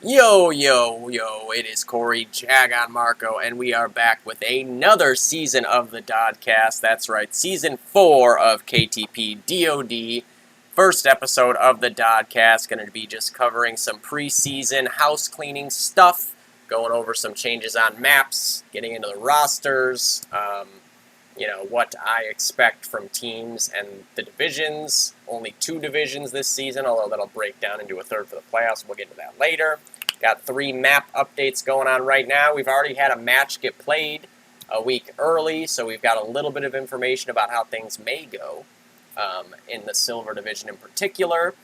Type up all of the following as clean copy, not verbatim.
Yo, it is Corey Jagon Marco, and we are back with another season of the Dodcast. That's right, season 4 of KTP-DOD. First episode of the Dodcast, going to be just covering some preseason house cleaning stuff, going over some changes on maps, getting into the rosters, what I expect from teams and the divisions. Only 2 divisions this season, although that'll break down into a third for the playoffs. We'll get into that later. Got 3 map updates going on right now. We've already had a match get played a week early, so we've got a little bit of information about how things may go in the Silver Division in particular.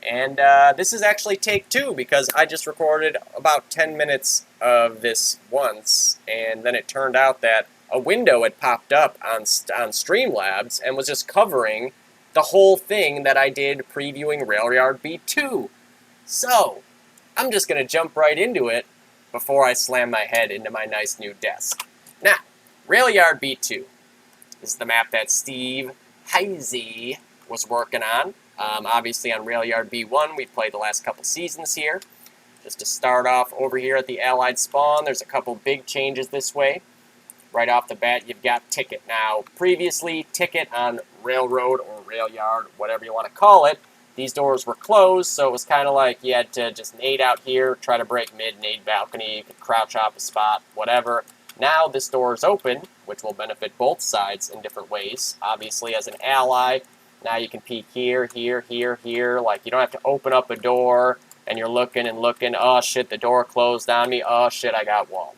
And this is actually take 2, because I just recorded about 10 minutes of this once, and then it turned out that a window had popped up on Streamlabs and was just covering the whole thing that I did previewing Railyard B2. So, I'm just going to jump right into it before I slam my head into my nice new desk. Now, Railyard B2 is the map that Steve Heisey was working on. Obviously on Railyard B1, we've played the last couple seasons here. Just to start off over here at the Allied spawn, there's a couple big changes this way. Right off the bat, you've got Ticket. Now, previously, Ticket on Railroad or Railyard, whatever you want to call it, these doors were closed, so it was kind of like you had to just nade out here, try to break mid, nade balcony, you could crouch off a spot, whatever. Now this door is open, which will benefit both sides in different ways. Obviously, as an ally, now you can peek here, here, here, here. Like, you don't have to open up a door, and you're looking and looking. Oh, shit, the door closed on me. Oh, shit, I got walled.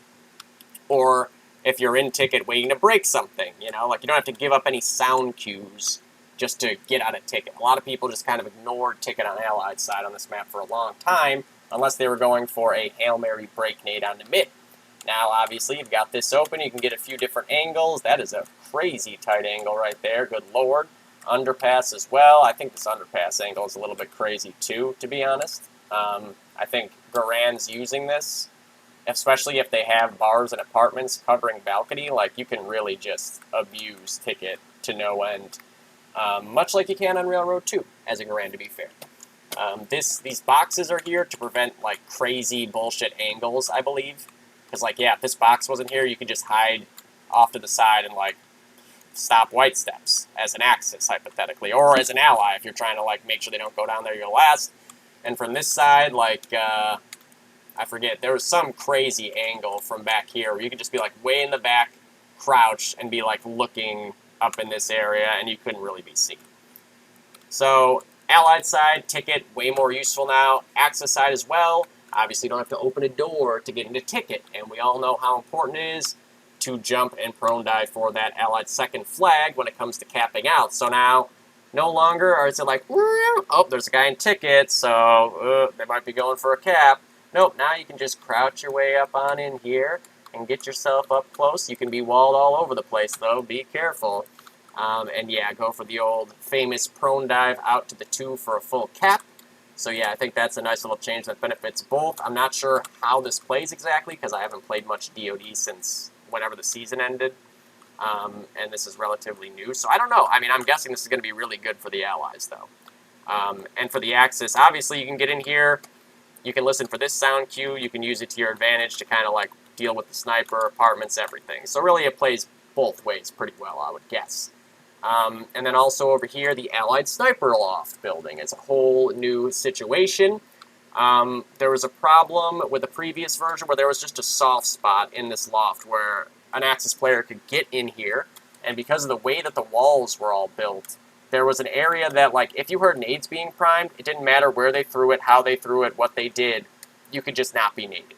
Or if you're in Ticket waiting to break something, like you don't have to give up any sound cues just to get out of Ticket. A lot of people just kind of ignored Ticket on Allied side on this map for a long time, unless they were going for a Hail Mary break nade on the mid. Now, obviously, you've got this open. You can get a few different angles. That is a crazy tight angle right there. Good lord. Underpass as well. I think this underpass angle is a little bit crazy, too, to be honest. I think Garan's using this, especially if they have bars and apartments covering balcony. Like, you can really just abuse Ticket to no end. Much like you can on Railroad 2, as a Garan, to be fair. These boxes are here to prevent, like, crazy bullshit angles, I believe. Because, like, yeah, if this box wasn't here, you could just hide off to the side and, like, stop white steps as an axis, hypothetically. Or as an ally, if you're trying to, like, make sure they don't go down there, you're last. And from this side, like, I forget, there was some crazy angle from back here where you could just be, like, way in the back, crouch, and be, like, looking up in this area, and you couldn't really be seen. So, Allied side, Ticket, way more useful now. Axis side as well. Obviously, you don't have to open a door to get into Ticket, and we all know how important it is to jump and prone dive for that Allied second flag when it comes to capping out. So now, no longer is it like, oh, there's a guy in Ticket, so they might be going for a cap. Nope, now you can just crouch your way up on in here and get yourself up close. You can be walled all over the place, though. Be careful. And yeah, go for the old famous prone dive out to the 2 for a full cap. So yeah, I think that's a nice little change that benefits both. I'm not sure how this plays exactly, because I haven't played much DOD since whenever the season ended. And this is relatively new, so I don't know. I mean, I'm guessing this is going to be really good for the allies, though. And for the Axis, obviously you can get in here. You can listen for this sound cue. You can use it to your advantage to kind of like deal with the sniper, apartments, everything. So really it plays both ways pretty well, I would guess. And then also over here, the Allied Sniper Loft building is a whole new situation. There was a problem with the previous version where there was just a soft spot in this loft where an Axis player could get in here, and because of the way that the walls were all built, there was an area that, like, if you heard nades being primed, it didn't matter where they threw it, how they threw it, what they did, you could just not be naded.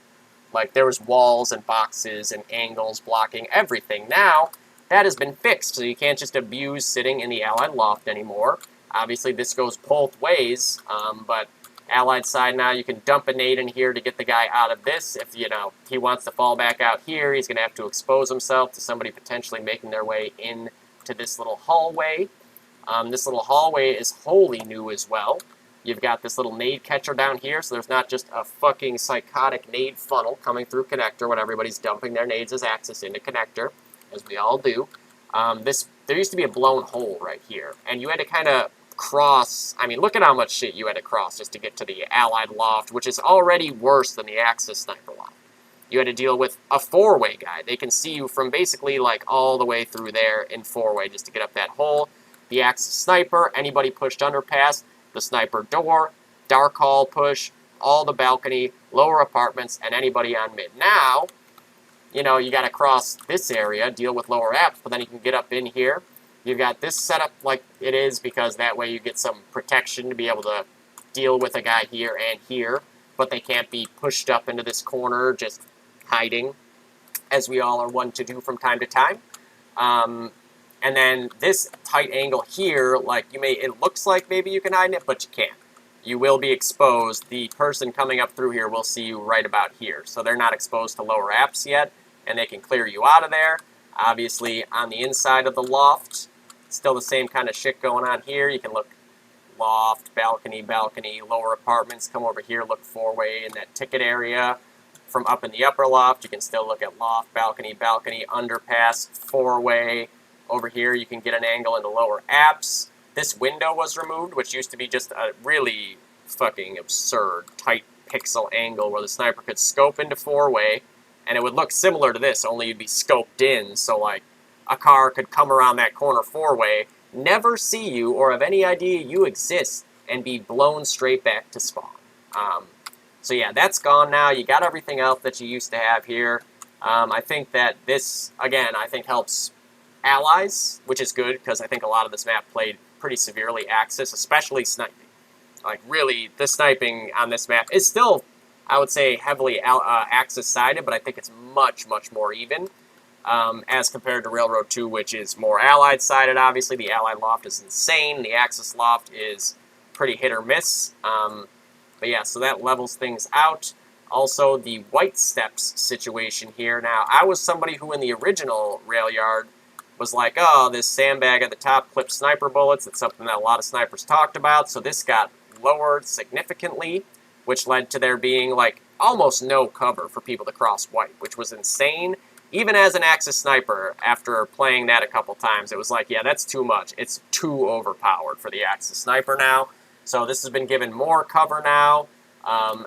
Like, there was walls and boxes and angles blocking everything. Now, that has been fixed, so you can't just abuse sitting in the Allied loft anymore. Obviously, this goes both ways, but Allied side now, you can dump a nade in here to get the guy out of this. If, he wants to fall back out here, he's going to have to expose himself to somebody potentially making their way into this little hallway. This little hallway is wholly new as well. You've got this little nade catcher down here, so there's not just a fucking psychotic nade funnel coming through connector when everybody's dumping their nades as axis into connector, as we all do. There used to be a blown hole right here, and you had to kind of cross. I mean, look at how much shit you had to cross just to get to the allied loft, which is already worse than the Axis sniper loft. You had to deal with a four-way guy. They can see you from basically like all the way through there in four-way just to get up that hole. The Axis sniper, anybody pushed underpass, the sniper door, dark hall push, all the balcony, lower apartments, and anybody on mid. Now, you know, you got to cross this area, deal with lower apps, but then you can get up in here. You've got this set up like it is because that way you get some protection to be able to deal with a guy here and here, but they can't be pushed up into this corner just hiding, as we all are wont to do from time to time. And then this tight angle here, like it looks like maybe you can hide in it, but you can't. You will be exposed. The person coming up through here will see you right about here. So they're not exposed to lower apps yet, and they can clear you out of there. Obviously, on the inside of the loft, still the same kind of shit going on here. You can look loft, balcony, lower apartments. Come over here, look four-way in that ticket area. From up in the upper loft, you can still look at loft, balcony, underpass, four-way. Over here, you can get an angle into lower apps. This window was removed, which used to be just a really fucking absurd tight pixel angle where the sniper could scope into four-way, and it would look similar to this, only you'd be scoped in, so like a car could come around that corner four-way, never see you or have any idea you exist, and be blown straight back to spawn. So yeah, that's gone now. You got everything else that you used to have here. I think that this, again, I think helps allies, which is good, because I think a lot of this map played pretty severely Axis, especially sniping. Like, really, the sniping on this map is still, I would say, heavily Axis-sided, but I think it's much, much more even, as compared to Railroad 2, which is more Allied-sided, obviously. The Allied loft is insane. The Axis loft is pretty hit or miss. But yeah, so that levels things out. Also, the white steps situation here. Now, I was somebody who in the original Railyard was like, oh, this sandbag at the top clips sniper bullets. That's something that a lot of snipers talked about. So this got lowered significantly, which led to there being like almost no cover for people to cross white, which was insane. Even as an Axis sniper, after playing that a couple times, it was like, yeah, that's too much. It's too overpowered for the Axis sniper now. So this has been given more cover now.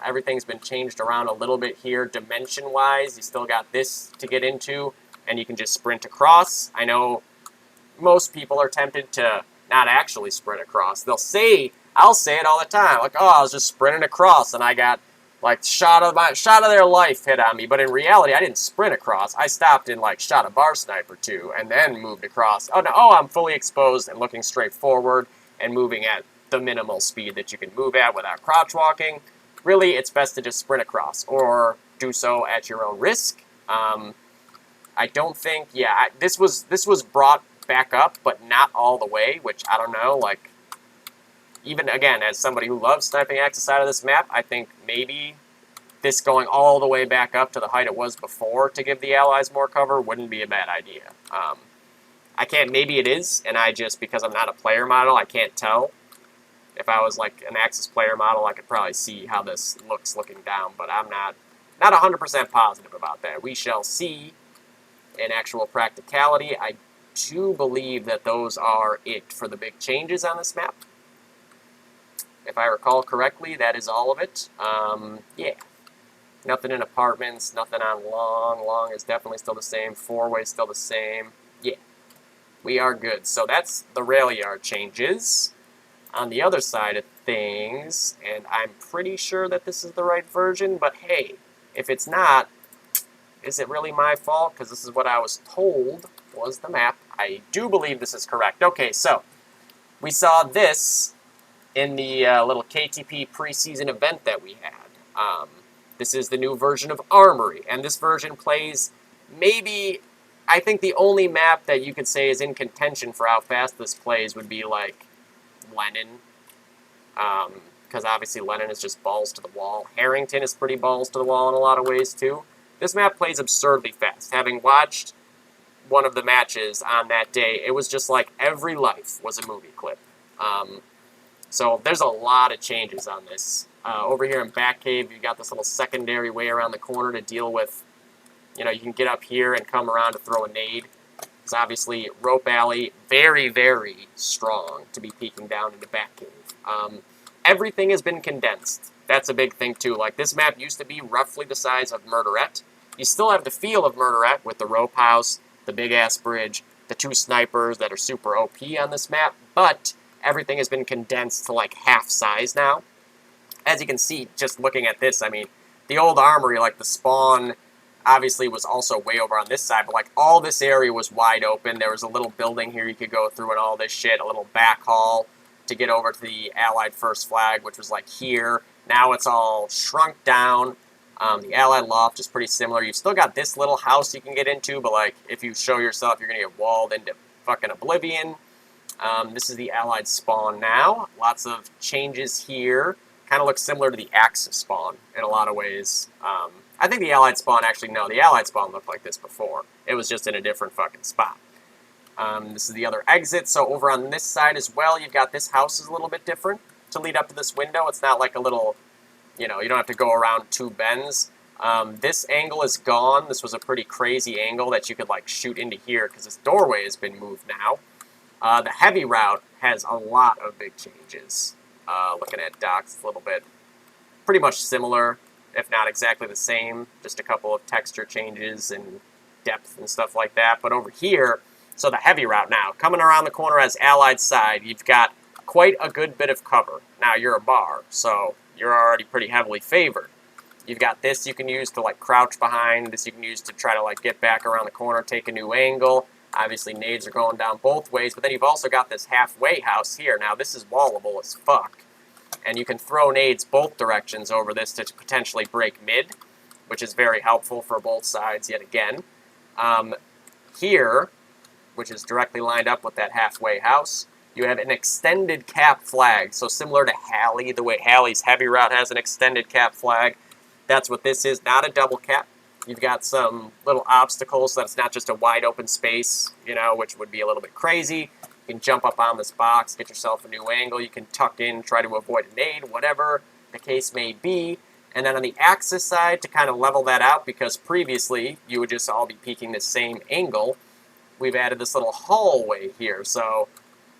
Everything's been changed around a little bit here dimension-wise. You still got this to get into, and you can just sprint across. I know most people are tempted to not actually sprint across. They'll say, I'll say it all the time, like, oh, I was just sprinting across, and I got, like, shot of their life hit on me. But in reality, I didn't sprint across. I stopped and, like, shot a bar sniper, too, and then moved across. Oh, no, I'm fully exposed and looking straight forward and moving at the minimal speed that you can move at without crouch walking. Really, it's best to just sprint across or do so at your own risk. I don't think, yeah, this was brought back up, but not all the way, which I don't know, like, even, again, as somebody who loves sniping Axis side of this map, I think maybe this going all the way back up to the height it was before to give the Allies more cover wouldn't be a bad idea. I can't, maybe it is, and I just, because I'm not a player model, I can't tell. If I was like an Axis player model, I could probably see how this looks looking down, but I'm not 100% positive about that. We shall see in actual practicality. I do believe that those are it for the big changes on this map. If I recall correctly, that is all of it. Yeah. Nothing in apartments, nothing on long. Long is definitely still the same. Four-way still the same. Yeah. We are good. So that's the Railyard changes. On the other side of things, and I'm pretty sure that this is the right version, but hey, if it's not, is it really my fault? Because this is what I was told was the map. I do believe this is correct. Okay, so we saw this in the little KTP preseason event that we had. This is the new version of Armory, and this version plays maybe, I think the only map that you could say is in contention for how fast this plays would be like Lenin, because obviously Lenin is just balls to the wall. Harrington is pretty balls to the wall in a lot of ways too. This map plays absurdly fast. Having watched one of the matches on that day, it was just like every life was a movie clip. So there's a lot of changes on this. Over here in Batcave, you got this little secondary way around the corner to deal with, you know, you can get up here and come around to throw a nade. Because obviously, rope alley, very, very strong to be peeking down into back cave. Everything has been condensed. That's a big thing, too. Like, this map used to be roughly the size of Murderette. You still have the feel of Murderette with the rope house, the big-ass bridge, the 2 snipers that are super OP on this map, but everything has been condensed to, like, half size now. As you can see, just looking at this, I mean, the old armory, like, the spawn obviously was also way over on this side, but, like, all this area was wide open. There was a little building here you could go through and all this shit, a little back hall to get over to the Allied first flag, which was, like, here. Now it's all shrunk down. The Allied loft is pretty similar. You've still got this little house you can get into, but, like, if you show yourself, you're going to get walled into fucking oblivion. This is the Allied spawn now. Lots of changes here. Kind of looks similar to the Axis spawn in a lot of ways. I think the Allied spawn, actually, no, the Allied spawn looked like this before. It was just in a different fucking spot. This is the other exit. So over on this side as well, you've got this house is a little bit different to lead up to this window. It's not like a little, you know, you don't have to go around 2 bends. This angle is gone. This was a pretty crazy angle that you could, like, shoot into here because this doorway has been moved now. The heavy route has a lot of big changes. Looking at Docs, it's a little bit pretty much similar, if not exactly the same. Just a couple of texture changes and depth and stuff like that. But over here, so the heavy route now, coming around the corner as Allied side, you've got quite a good bit of cover. Now, you're a bar, so you're already pretty heavily favored. You've got this you can use to, like, crouch behind. This you can use to try to, like, get back around the corner, take a new angle. Obviously, nades are going down both ways, but then you've also got this halfway house here. Now, this is wallable as fuck, and you can throw nades both directions over this to potentially break mid, which is very helpful for both sides yet again. Here, which is directly lined up with that halfway house, you have an extended cap flag. So similar to Halley, the way Halley's heavy route has an extended cap flag, that's what this is, not a double cap. You've got some little obstacles so that it's not just a wide open space, you know, which would be a little bit crazy. You can jump up on this box, get yourself a new angle. You can tuck in, try to avoid a nade, whatever the case may be. And then on the Axis side, to kind of level that out, because previously you would just all be peeking the same angle, we've added this little hallway here. So,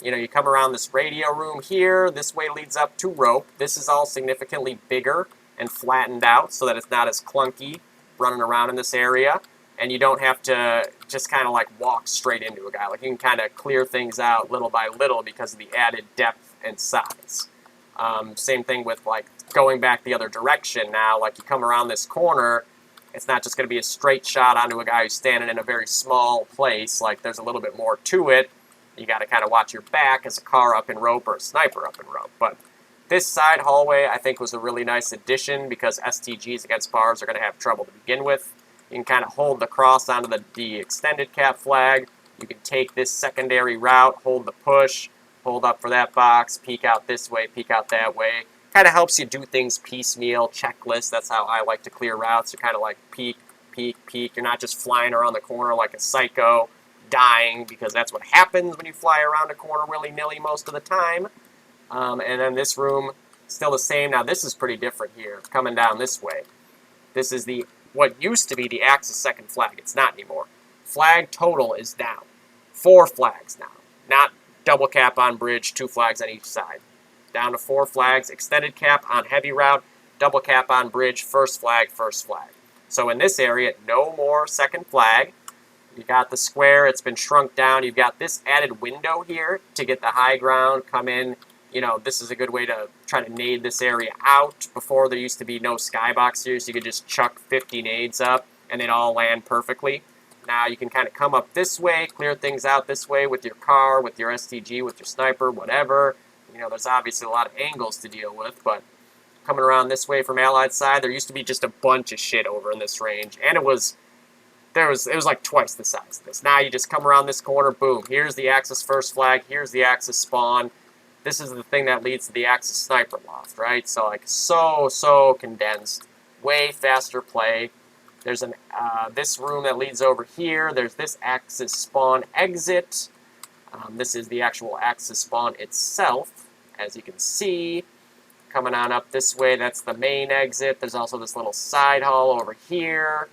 you know, you come around this radio room here. This way leads up to rope. This is all significantly bigger and flattened out so that it's not as clunky running around in this area. And you don't have to just kind of like walk straight into a guy. Like, you can kind of clear things out little by little because of the added depth and size. Same thing with, like, going back the other direction now. Like, you come around this corner, it's not just going to be a straight shot onto a guy who's standing in a very small place. Like, there's a little bit more to it. You got to kind of watch your back as a car up in rope or a sniper up in rope. But this side hallway, I think, was a really nice addition because STGs against bars are going to have trouble to begin with. You can kind of hold the cross onto the extended cap flag. You can take this secondary route, hold the push, hold up for that box, peek out this way, peek out that way. Kind of helps you do things piecemeal, checklist. That's how I like to clear routes. You kind of like peek, peek, peek. You're not just flying around the corner like a psycho, dying, because that's what happens when you fly around a corner willy-nilly most of the time. And then this room, still the same. Now this is pretty different here, coming down this way. This is what used to be the Axis second flag. It's not anymore. Flag total is down. 4 flags now. Not double cap on bridge, 2 flags on each side. Down to 4 flags, extended cap on heavy route, double cap on bridge, first flag, first flag. So in this area, no more second flag. You got the square, it's been shrunk down. You've got this added window here to get the high ground, come in. You know, this is a good way to try to nade this area out. Before, there used to be no skybox here, so you could just chuck 50 nades up, and they'd all land perfectly. Now you can kind of come up this way, clear things out this way with your car, with your STG, with your sniper, whatever. You know, there's obviously a lot of angles to deal with, but coming around this way from Allied side, there used to be just a bunch of shit over in this range, and it was like twice the size of this. Now you just come around this corner, boom, here's the Axis first flag, here's the Axis spawn. This is the thing that leads to the Axis sniper loft, right? So, like, so condensed, way faster play. There's this room that leads over here. There's this Axis spawn exit. This is the actual Axis spawn itself, as you can see. Coming on up this way, that's the main exit. There's also this little side hall over here.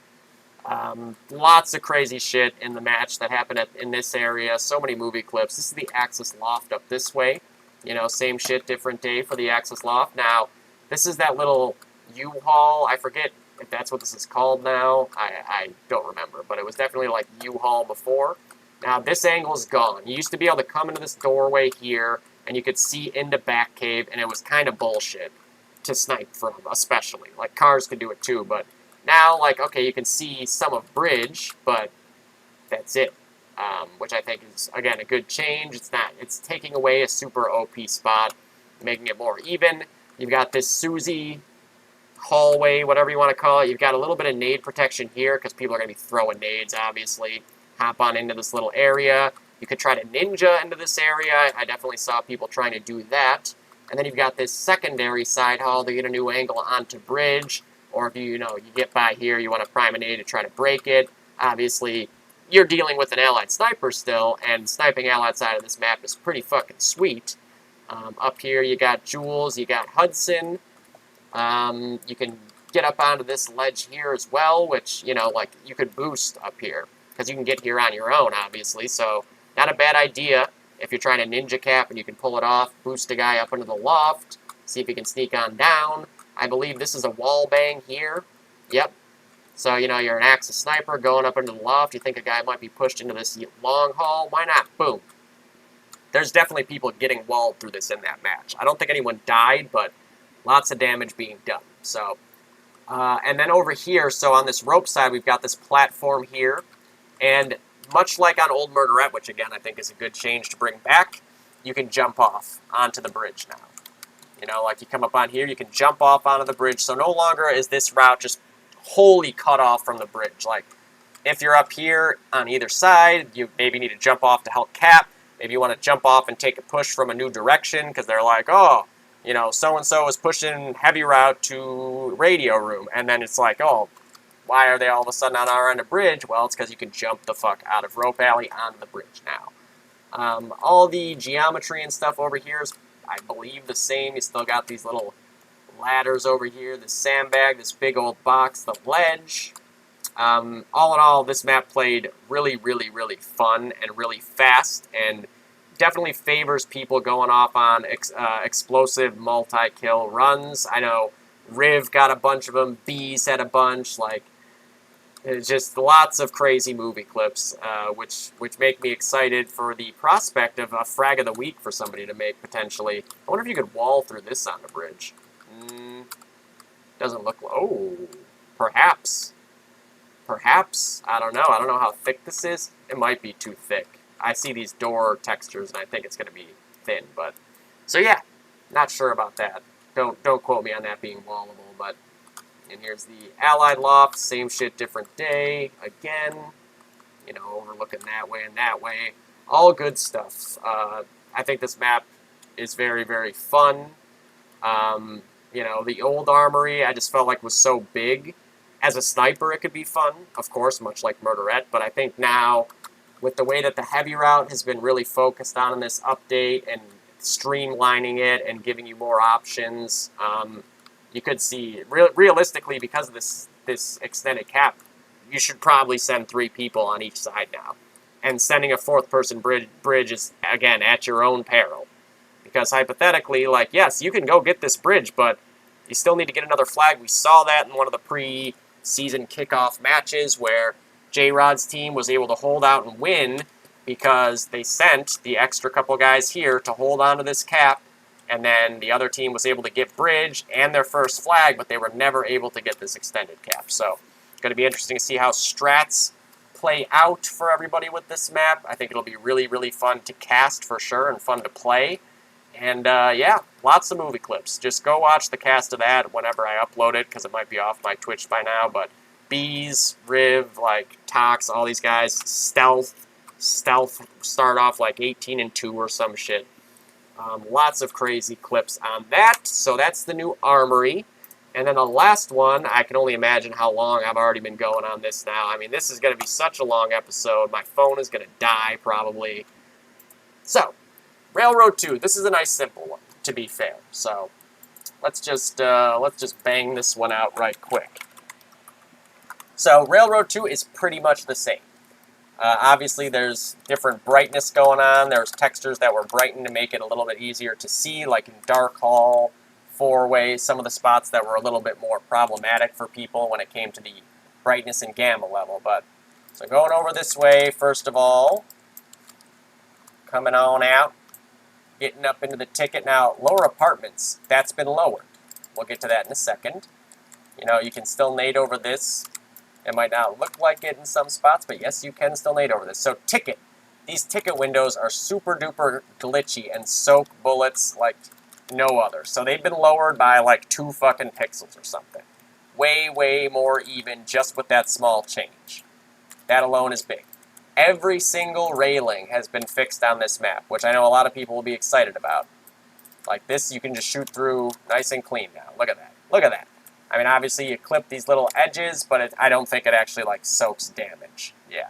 Lots of crazy shit in the match that happened in this area. So many movie clips. This is the Axis Loft up this way. You know, same shit, different day for the Axis Loft. Now, this is that little U-Haul. I forget if that's what this is called now. I don't remember, but it was definitely like U-Haul before. Now, this angle's gone. You used to be able to come into this doorway here, and you could see into back cave, and it was kind of bullshit to snipe from, especially. Like, cars could do it too, but now, like, okay, you can see some of bridge, but that's it. Which I think is, again, a good change. It's taking away a super OP spot, making it more even. You've got this Susie hallway, whatever you want to call it. You've got a little bit of nade protection here, because people are going to be throwing nades, obviously. Hop on into this little area. You could try to ninja into this area. I definitely saw people trying to do that. And then you've got this secondary side hall to get a new angle onto bridge. Or if you get by here, you want to prime a nade to try to break it. Obviously, you're dealing with an allied sniper still, and sniping allied side of this map is pretty fucking sweet. Up here, you got Jules, you got Hudson. You can get up onto this ledge here as well, which, like, you could boost up here, because you can get here on your own, obviously, so not a bad idea if you're trying to ninja cap and you can pull it off, boost a guy up into the loft, see if he can sneak on down. I believe this is a wall bang here. Yep. So, you're an Axis sniper going up into the loft. You think a guy might be pushed into this long hall. Why not? Boom. There's definitely people getting walled through this in that match. I don't think anyone died, but lots of damage being done. So, and then over here, so on this rope side, we've got this platform here. And much like on Old Murderette, which again I think is a good change to bring back, you can jump off onto the bridge now. Like you come up on here, you can jump off onto the bridge. So no longer is this route just wholly cut off from the bridge. Like, if you're up here on either side, you maybe need to jump off to help cap. Maybe you want to jump off and take a push from a new direction because they're like, oh, so-and-so is pushing heavy route to radio room. And then it's like, oh, why are they all of a sudden on our end of bridge? Well, it's because you can jump the fuck out of rope alley onto the bridge now. All the geometry and stuff over here is, I believe, the same. You still got these little ladders over here, this sandbag, this big old box, the ledge. All in all, this map played really, really, really fun and really fast, and definitely favors people going off on explosive multi-kill runs. I know Riv got a bunch of them, Bees had a bunch, like, it's just lots of crazy movie clips, which make me excited for the prospect of a frag of the week for somebody to make, potentially. I wonder if you could wall through this on the bridge. Doesn't look... Oh, perhaps. Perhaps. I don't know. I don't know how thick this is. It might be too thick. I see these door textures, and I think it's going to be thin, but... So, yeah. Not sure about that. Don't quote me on that being wallable, but... And here's the Allied Loft, same shit, different day, again, overlooking that way and that way, all good stuff. I think this map is very, very fun. The old armory, I just felt like was so big. As a sniper, it could be fun, of course, much like Murderette, but I think now, with the way that the heavy route has been really focused on in this update, and streamlining it, and giving you more options, you could see, realistically, because of this extended cap, you should probably send 3 people on each side now. And sending a 4th-person bridge is, again, at your own peril. Because hypothetically, like, yes, you can go get this bridge, but you still need to get another flag. We saw that in one of the pre-season kickoff matches where J-Rod's team was able to hold out and win because they sent the extra couple guys here to hold on to this cap. And then the other team was able to get bridge and their first flag, but they were never able to get this extended cap. So it's going to be interesting to see how strats play out for everybody with this map. I think it'll be really, really fun to cast for sure and fun to play. And yeah, lots of movie clips. Just go watch the cast of that whenever I upload it, because it might be off my Twitch by now. But Bees, Riv, like Tox, all these guys, Stealth start off like 18-2 or some shit. Lots of crazy clips on that. So that's the new armory. And then the last one, I can only imagine how long I've already been going on this now. I mean, this is going to be such a long episode. My phone is going to die, probably. So, Railroad 2. This is a nice, simple one, to be fair. So, let's just bang this one out right quick. So Railroad 2 is pretty much the same. Obviously, there's different brightness going on. There's textures that were brightened to make it a little bit easier to see, like in Dark Hall, Four-Way, some of the spots that were a little bit more problematic for people when it came to the brightness and gamma level. But so going over this way, first of all, coming on out, getting up into the ticket. Now, lower apartments, that's been lowered. We'll get to that in a second. You know, you can still nade over this. It might not look like it in some spots, but yes, you can still nade over this. So ticket. These ticket windows are super duper glitchy and soak bullets like no other. So they've been lowered by like 2 fucking pixels or something. Way, way more even just with that small change. That alone is big. Every single railing has been fixed on this map, which I know a lot of people will be excited about. Like this, you can just shoot through nice and clean now. Look at that. Look at that. I mean, obviously you clip these little edges, but I don't think it actually like soaks damage. Yeah.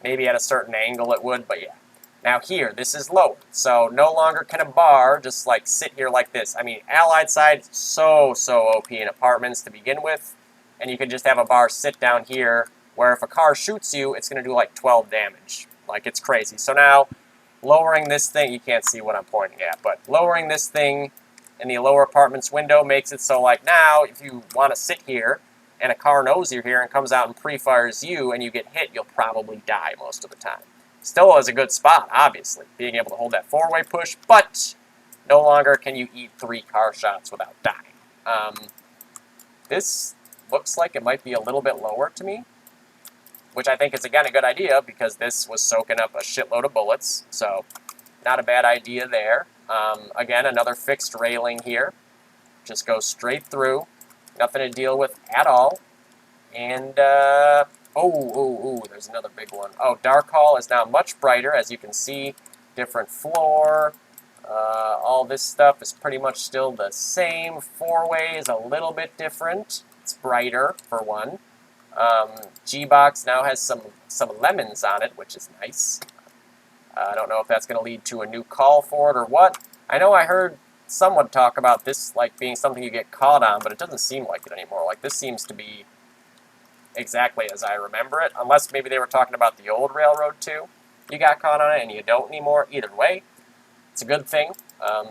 Maybe at a certain angle it would, but yeah. Now here, this is lowered, so no longer can a bar just like sit here like this. I mean, Allied side, so OP in apartments to begin with, and you can just have a bar sit down here, where if a car shoots you, it's going to do like 12 damage. Like, it's crazy. So now, lowering this thing, you can't see what I'm pointing at, but lowering this thing in the lower apartments window makes it so like now, if you want to sit here, and a car knows you're here and comes out and pre-fires you, and you get hit, you'll probably die most of the time. Still is a good spot, obviously, being able to hold that 4-way push, but no longer can you eat 3 car shots without dying. This looks like it might be a little bit lower to me, which I think is, again, a good idea because this was soaking up a shitload of bullets, so not a bad idea there. Again, another fixed railing here. Just goes straight through. Nothing to deal with at all. And, there's another big one. Oh, Dark Hall is now much brighter, as you can see. Different floor. All this stuff is pretty much still the same. 4-way is a little bit different. It's brighter, for one. G-Box now has some lemons on it, which is nice. I don't know if that's going to lead to a new call for it or what. I know I heard someone talk about this like being something you get caught on, but it doesn't seem like it anymore. Like, this seems to be exactly as I remember it, unless maybe they were talking about the old Railroad 2. You got caught on it and you don't anymore. Either way, it's a good thing.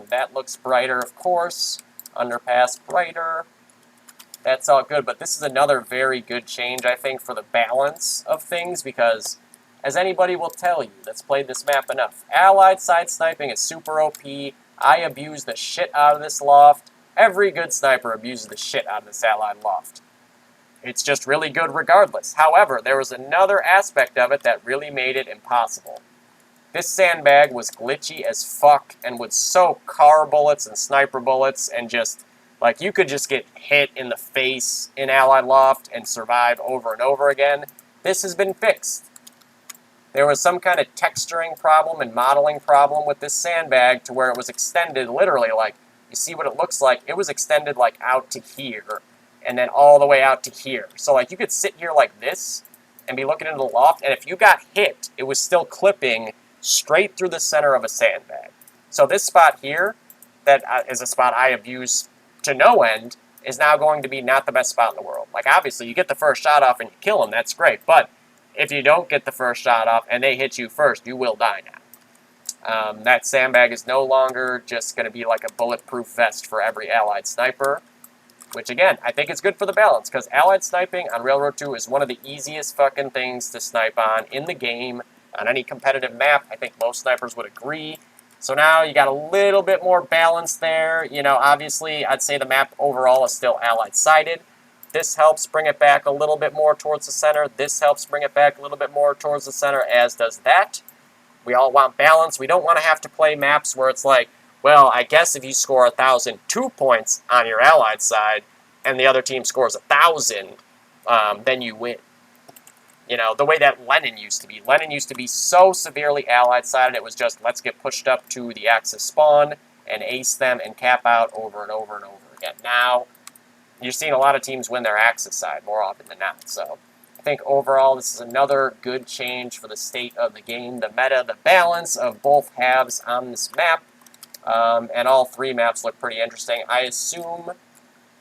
That looks brighter, of course. Underpass brighter. That's all good, but this is another very good change, I think, for the balance of things, because as anybody will tell you that's played this map enough, Allied side sniping is super OP. I abuse the shit out of this loft. Every good sniper abuses the shit out of this Allied loft. It's just really good regardless. However, there was another aspect of it that really made it impossible. This sandbag was glitchy as fuck and would soak car bullets and sniper bullets and just, like, you could just get hit in the face in Allied Loft and survive over and over again. This has been fixed. There was some kind of texturing problem and modeling problem with this sandbag to where it was extended literally, like, you see what it looks like? It was extended, like, out to here and then all the way out to here. So, like, you could sit here like this and be looking into the loft, and if you got hit, it was still clipping straight through the center of a sandbag. So this spot here, that is a spot I abuse to no end, is now going to be not the best spot in the world. Like, obviously, you get the first shot off and you kill them, that's great. But if you don't get the first shot off and they hit you first, you will die now. That sandbag is no longer just going to be like a bulletproof vest for every Allied sniper, which, again, I think is good for the balance, because Allied sniping on Railroad 2 is one of the easiest fucking things to snipe on in the game, on any competitive map. I think most snipers would agree. So now you got a little bit more balance there. You know, obviously, I'd say the map overall is still Allied-sided. This helps bring it back a little bit more towards the center. This helps bring it back a little bit more towards the center, as does that. We all want balance. We don't want to have to play maps where it's like, well, I guess if you score 1,002 points on your Allied side and the other team scores 1,000, then you win. You know, the way that Lenin used to be. Lenin used to be so severely Allied-sided, it was just, let's get pushed up to the Axis spawn and ace them and cap out over and over and over again. Now, you're seeing a lot of teams win their Axis side more often than not. So, I think overall this is another good change for the state of the game, the meta, the balance of both halves on this map. And all 3 maps look pretty interesting. I assume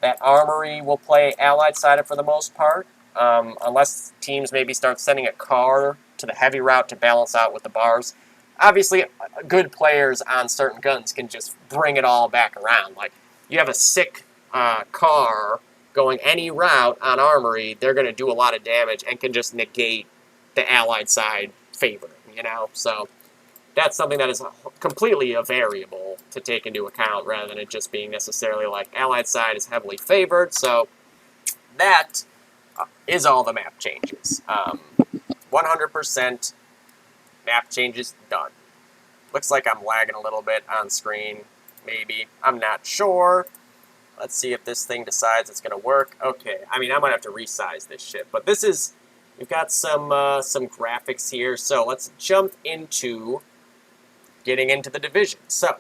that Armory will play Allied-sided for the most part. unless teams maybe start sending a car to the heavy route to balance out with the bars. Obviously, good players on certain guns can just bring it all back around. Like, you have a sick car going any route on armory, they're going to do a lot of damage and can just negate the allied side favor, you know? So that's something that is completely a variable to take into account rather than it just being necessarily like allied side is heavily favored. So that is all the map changes. 100% map changes done. Looks like I'm lagging a little bit on screen, maybe. I'm not sure. Let's see if this thing decides it's going to work. Okay, I mean, I might have to resize this shit. But this is, we've got some graphics here. So let's jump into getting into the division. So,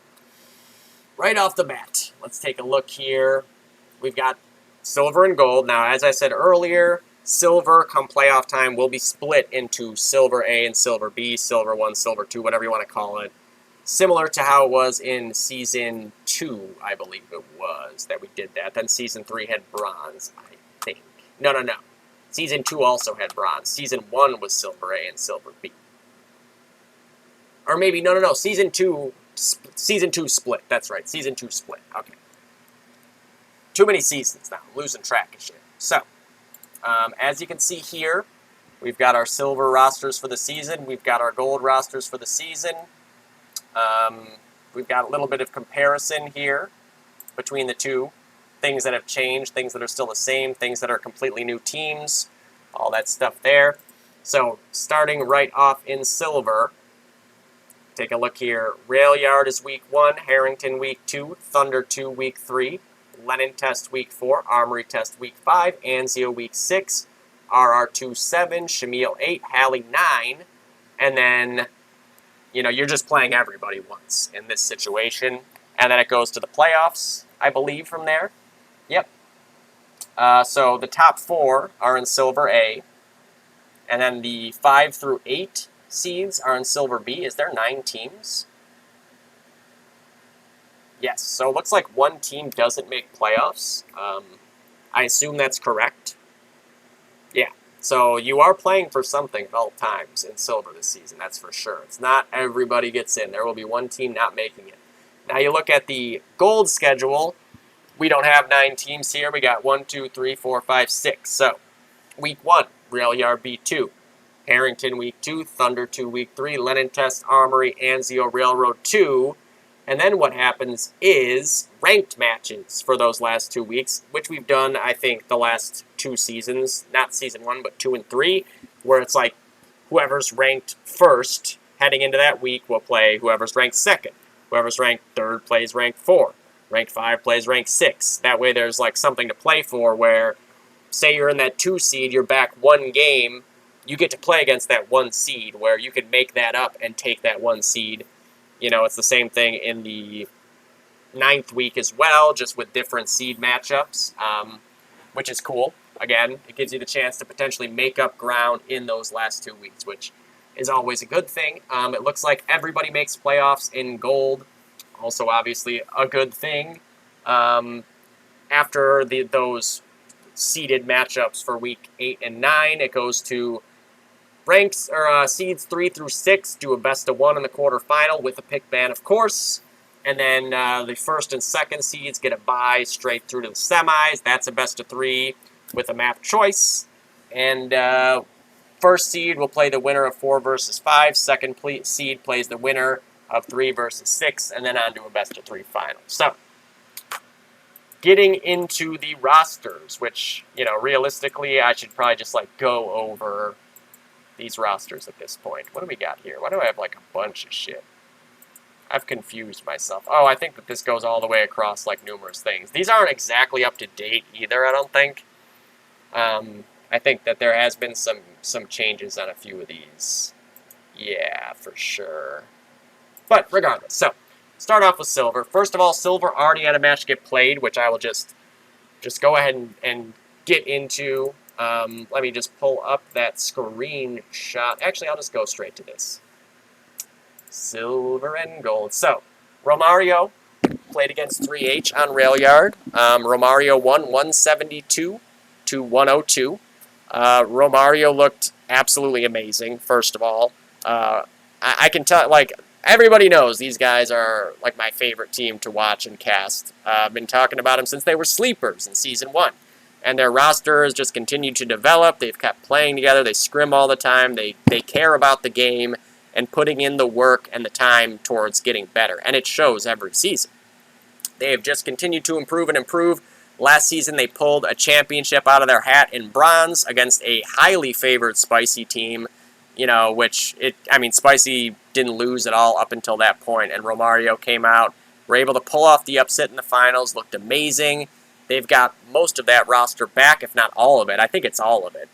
right off the bat, let's take a look here. We've got silver and gold. Now, as I said earlier, silver come playoff time will be split into silver A and silver B, silver 1, silver 2, whatever you want to call it. Similar to how it was in Season 2, I believe it was, that we did that. Then Season 3 had bronze, I think. No. Season 2 also had bronze. Season 1 was silver A and silver B. Or maybe, no. Season 2 split. That's right, Season 2 split. Okay. Too many seasons now. I'm losing track of shit. So, as you can see here, we've got our silver rosters for the season. We've got our gold rosters for the season. We've got a little bit of comparison here between the two. Things that have changed, things that are still the same, things that are completely new teams, all that stuff there. So, starting right off in silver, take a look here. Railyard is Week 1, Harrington Week 2, Thunder 2 Week 3, Lennon Test Week 4, Armory Test Week 5, Anzio Week 6, RR2 7, Shamil 8, Halley 9, and then, you know, you're just playing everybody once in this situation. And then it goes to the playoffs, I believe, from there. Yep. So the top 4 are in silver A. And then the 5 through 8 seeds are in silver B. Is there 9 teams? Yes. So it looks like one team doesn't make playoffs. I assume that's correct. Yeah. So you are playing for something at all times in silver this season, that's for sure. It's not everybody gets in. There will be one team not making it. Now you look at the gold schedule. We don't have 9 teams here. We got 1, 2, 3, 4, 5, 6. So, Week 1, Railyard B2. Harrington Week 2, Thunder 2 Week 3, Lennon Test, Armory, Anzio, Railroad 2. And then what happens is ranked matches for those last 2 weeks, which we've done, I think, the last 2 seasons. Not Season 1, but 2 and 3, where it's like whoever's ranked first heading into that week will play whoever's ranked second. Whoever's ranked third plays ranked 4. Ranked 5 plays ranked 6. That way there's like something to play for where, say you're in that 2 seed, you're back 1 game, you get to play against that 1 seed where you can make that up and take that 1 seed. You know, it's the same thing in the 9th week as well, just with different seed matchups, which is cool. Again, it gives you the chance to potentially make up ground in those last 2 weeks, which is always a good thing. It looks like everybody makes playoffs in gold. Also, obviously, a good thing. After those seeded matchups for Week 8 and 9, it goes to ranks or seeds 3 through 6 do a best of 1 in the quarterfinal with a pick ban, of course. And then the 1st and 2nd seeds get a bye straight through to the semis. That's a best of 3 with a map choice. And 1st seed will play the winner of 4 versus 5. 2nd seed plays the winner of 3 versus 6. And then on to a best of 3 final. So, getting into the rosters, which, you know, realistically, I should probably just, like, go over these rosters at this point. What do we got here? Why do I have, like, a bunch of shit? I've confused myself. Oh, I think that this goes all the way across, like, numerous things. These aren't exactly up to date either, I don't think. I think that there has been some changes on a few of these. Yeah, for sure. But regardless, so, start off with silver. First of all, silver already had a match get played, which I will just go ahead and get into. Let me just pull up that screenshot. Actually, I'll just go straight to this. Silver and gold. So, Romario played against 3H on Railyard. Romario won 172 to 102. Romario looked absolutely amazing, first of all. I can tell, like, everybody knows these guys are, like, my favorite team to watch and cast. I've been talking about them since they were sleepers in Season 1. And their roster has just continued to develop. They've kept playing together. They scrim all the time. They care about the game and putting in the work and the time towards getting better. And it shows every season. They have just continued to improve and improve. Last season, they pulled a championship out of their hat in bronze against a highly favored Spicy team, Spicy didn't lose at all up until that point, and Romario came out, were able to pull off the upset in the finals, looked amazing. They've got most of that roster back, if not all of it. I think it's all of it.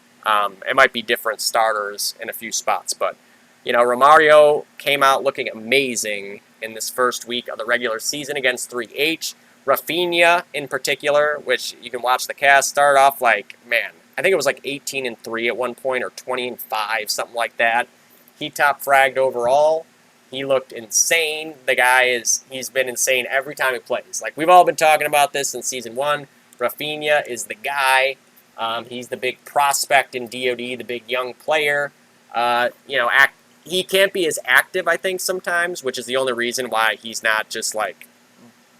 It might be different starters in a few spots, but, Romario came out looking amazing in this first week of the regular season against 3H. Rafinha, in particular, which you can watch the cast, start off I think it was 18-3 at one point, or 20-5, something like that. He top fragged overall. He looked insane. The guy he's been insane every time he plays. We've all been talking about this in Season 1. Rafinha is the guy. He's the big prospect in DOD, the big young player. He can't be as active, I think, sometimes, which is the only reason why he's not just,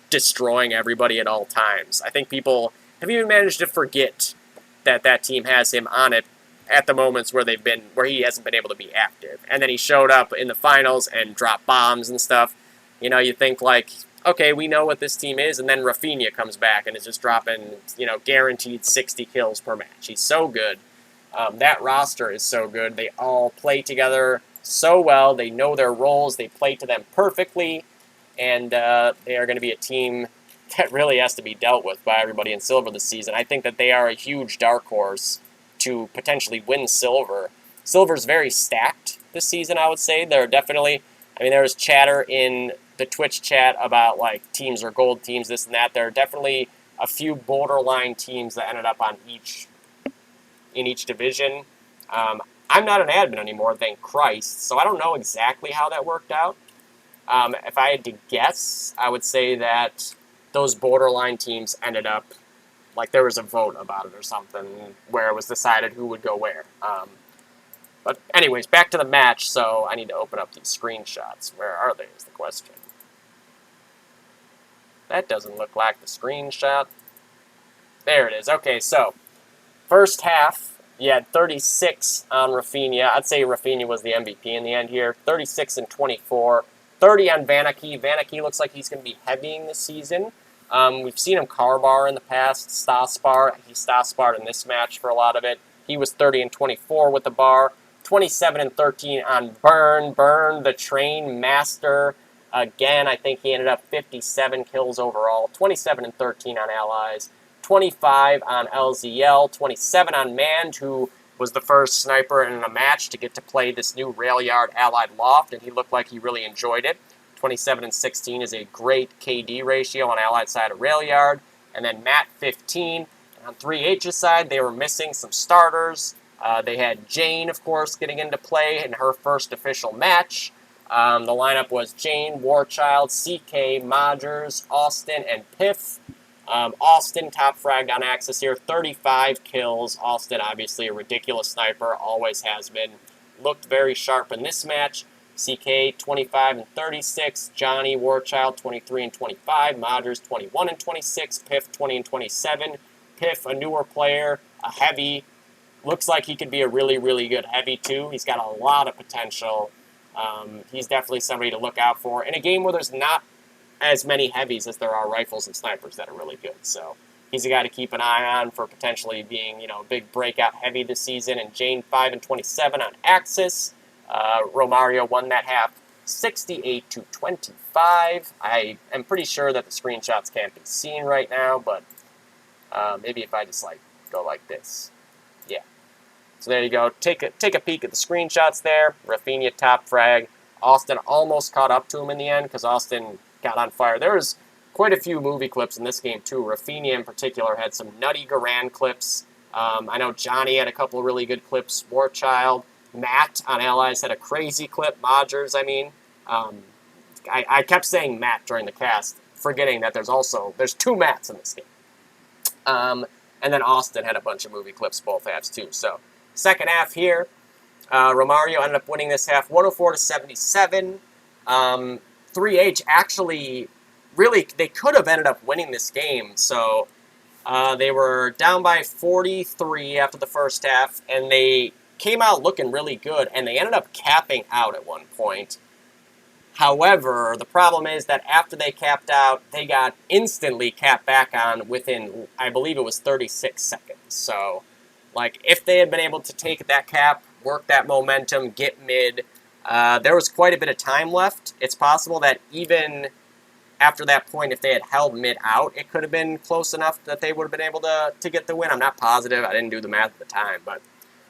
destroying everybody at all times. I think people have even managed to forget that team has him on it at the moments where he hasn't been able to be active. And then he showed up in the finals and dropped bombs and stuff. You think okay, we know what this team is, and then Rafinha comes back and is just dropping, guaranteed 60 kills per match. He's so good. That roster is so good. They all play together so well. They know their roles. They play to them perfectly. And they are going to be a team that really has to be dealt with by everybody in Silver this season. I think that they are a huge dark horse to potentially win Silver. Silver's very stacked this season, I would say. There are definitely, there was chatter in the Twitch chat about, teams are gold teams, this and that. There are definitely a few borderline teams that ended up in each division. I'm not an admin anymore, thank Christ, so I don't know exactly how that worked out. If I had to guess, I would say that those borderline teams ended up, there was a vote about it or something, where it was decided who would go where. But anyways, back to the match, so I need to open up these screenshots. Where are they is the question. That doesn't look like the screenshot. There it is. Okay, so, first half, you had 36 on Rafinha. I'd say Rafinha was the MVP in the end here. 36 and 24. 30 on Vanicky. Vanicky looks like he's going to be heavying this season. We've seen him car-bar in the past, Stas-bar. He Stas-barred in this match for a lot of it. He was 30 and 24 with the bar. 27 and 13 on Burn. Burn, the train master. Again, I think he ended up 57 kills overall. 27 and 13 on Allies. 25 on LZL. 27 on Mand, who was the first sniper in a match to get to play this new railyard allied loft, and he looked like he really enjoyed it. 27 and 16 is a great KD ratio on allied side of railyard. And then Matt 15. And on 3H's side, they were missing some starters. They had Jane, of course, getting into play in her first official match. The lineup was Jane, Warchild, CK, Modgers, Austin, and Piff. Austin top fragged on Axis here, 35 kills. Austin, obviously a ridiculous sniper, always has been. Looked very sharp in this match. CK, 25 and 36. Johnny, Warchild, 23 and 25. Modgers, 21 and 26. Piff, 20 and 27. Piff, a newer player, a heavy. Looks like he could be a really, really good heavy, too. He's got a lot of potential. He's definitely somebody to look out for. In a game where there's not as many heavies as there are rifles and snipers that are really good. So he's a guy to keep an eye on for potentially being, a big breakout heavy this season. And Jane, 5 and 27 on Axis. Romario won that half 68-25. I am pretty sure that the screenshots can't be seen right now, but maybe if I just go like this. Yeah. So there you go. Take a peek at the screenshots there. Rafinha top frag. Austin almost caught up to him in the end because Austin got on fire. There was quite a few movie clips in this game, too. Rafinha, in particular, had some nutty Garand clips. I know Johnny had a couple of really good clips. Warchild. Matt on Allies had a crazy clip. Modgers, I kept saying Matt during the cast, forgetting that there's two Matts in this game. And then Austin had a bunch of movie clips both halves too. So second half here, Romario ended up winning this half 104-77. 3H actually, really, they could have ended up winning this game. So they were down by 43 after the first half, and they came out looking really good, and they ended up capping out at one point. However, the problem is that after they capped out, they got instantly capped back on within, I believe it was 36 seconds. So, like, if they had been able to take that cap, work that momentum, get mid, there was quite a bit of time left. It's possible that even after that point, if they had held mid out, it could have been close enough that they would have been able to get the win. I'm not positive. I didn't do the math at the time, but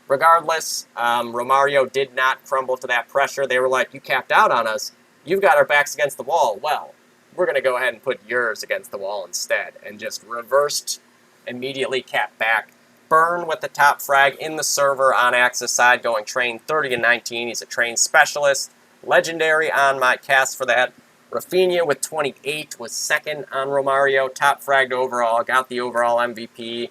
regardless, Romario did not crumble to that pressure. They were like, you capped out on us. You've got our backs against the wall. Well, we're going to go ahead and put yours against the wall instead, and just reversed, immediately capped back. Burn with the top frag in the server on Axis side, going train 30-19. He's a train specialist. Legendary on my cast for that. Rafinha with 28 was second on Romario. Top fragged overall, got the overall MVP.